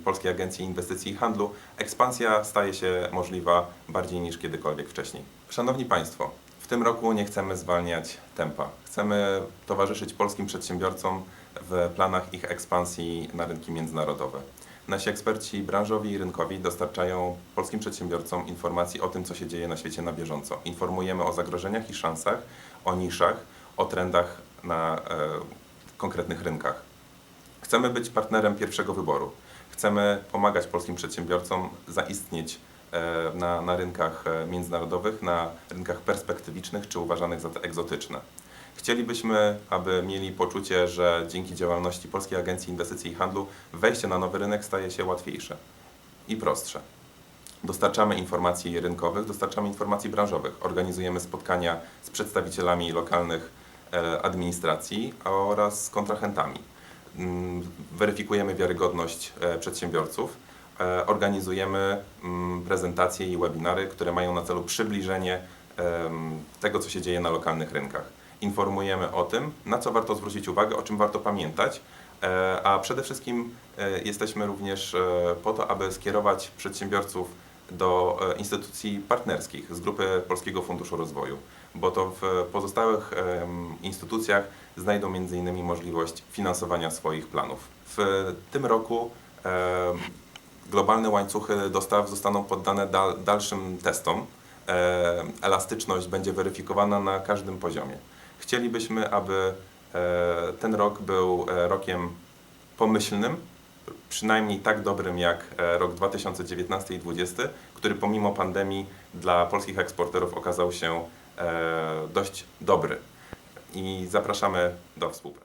Polskiej Agencji Inwestycji i Handlu ekspansja staje się możliwa bardziej niż kiedykolwiek wcześniej. Szanowni Państwo, w tym roku nie chcemy zwalniać tempa. Chcemy towarzyszyć polskim przedsiębiorcom w planach ich ekspansji na rynki międzynarodowe. Nasi eksperci branżowi i rynkowi dostarczają polskim przedsiębiorcom informacji o tym, co się dzieje na świecie na bieżąco. Informujemy o zagrożeniach i szansach, o niszach, o trendach na konkretnych rynkach. Chcemy być partnerem pierwszego wyboru. Chcemy pomagać polskim przedsiębiorcom zaistnieć na rynkach międzynarodowych, na rynkach perspektywicznych czy uważanych za te egzotyczne. Chcielibyśmy, aby mieli poczucie, że dzięki działalności Polskiej Agencji Inwestycji i Handlu wejście na nowy rynek staje się łatwiejsze i prostsze. Dostarczamy informacji rynkowych, dostarczamy informacji branżowych. Organizujemy spotkania z przedstawicielami lokalnych administracji oraz z kontrahentami. Weryfikujemy wiarygodność przedsiębiorców. Organizujemy prezentacje i webinary, które mają na celu przybliżenie tego, co się dzieje na lokalnych rynkach. Informujemy o tym, na co warto zwrócić uwagę, o czym warto pamiętać, a przede wszystkim jesteśmy również po to, aby skierować przedsiębiorców do instytucji partnerskich z grupy Polskiego Funduszu Rozwoju, bo to w pozostałych instytucjach znajdą m.in. możliwość finansowania swoich planów. W tym roku globalne łańcuchy dostaw zostaną poddane dalszym testom. Elastyczność będzie weryfikowana na każdym poziomie. Chcielibyśmy, aby ten rok był rokiem pomyślnym, przynajmniej tak dobrym jak rok 2019 i 2020, który pomimo pandemii dla polskich eksporterów okazał się dość dobry. I zapraszamy do współpracy.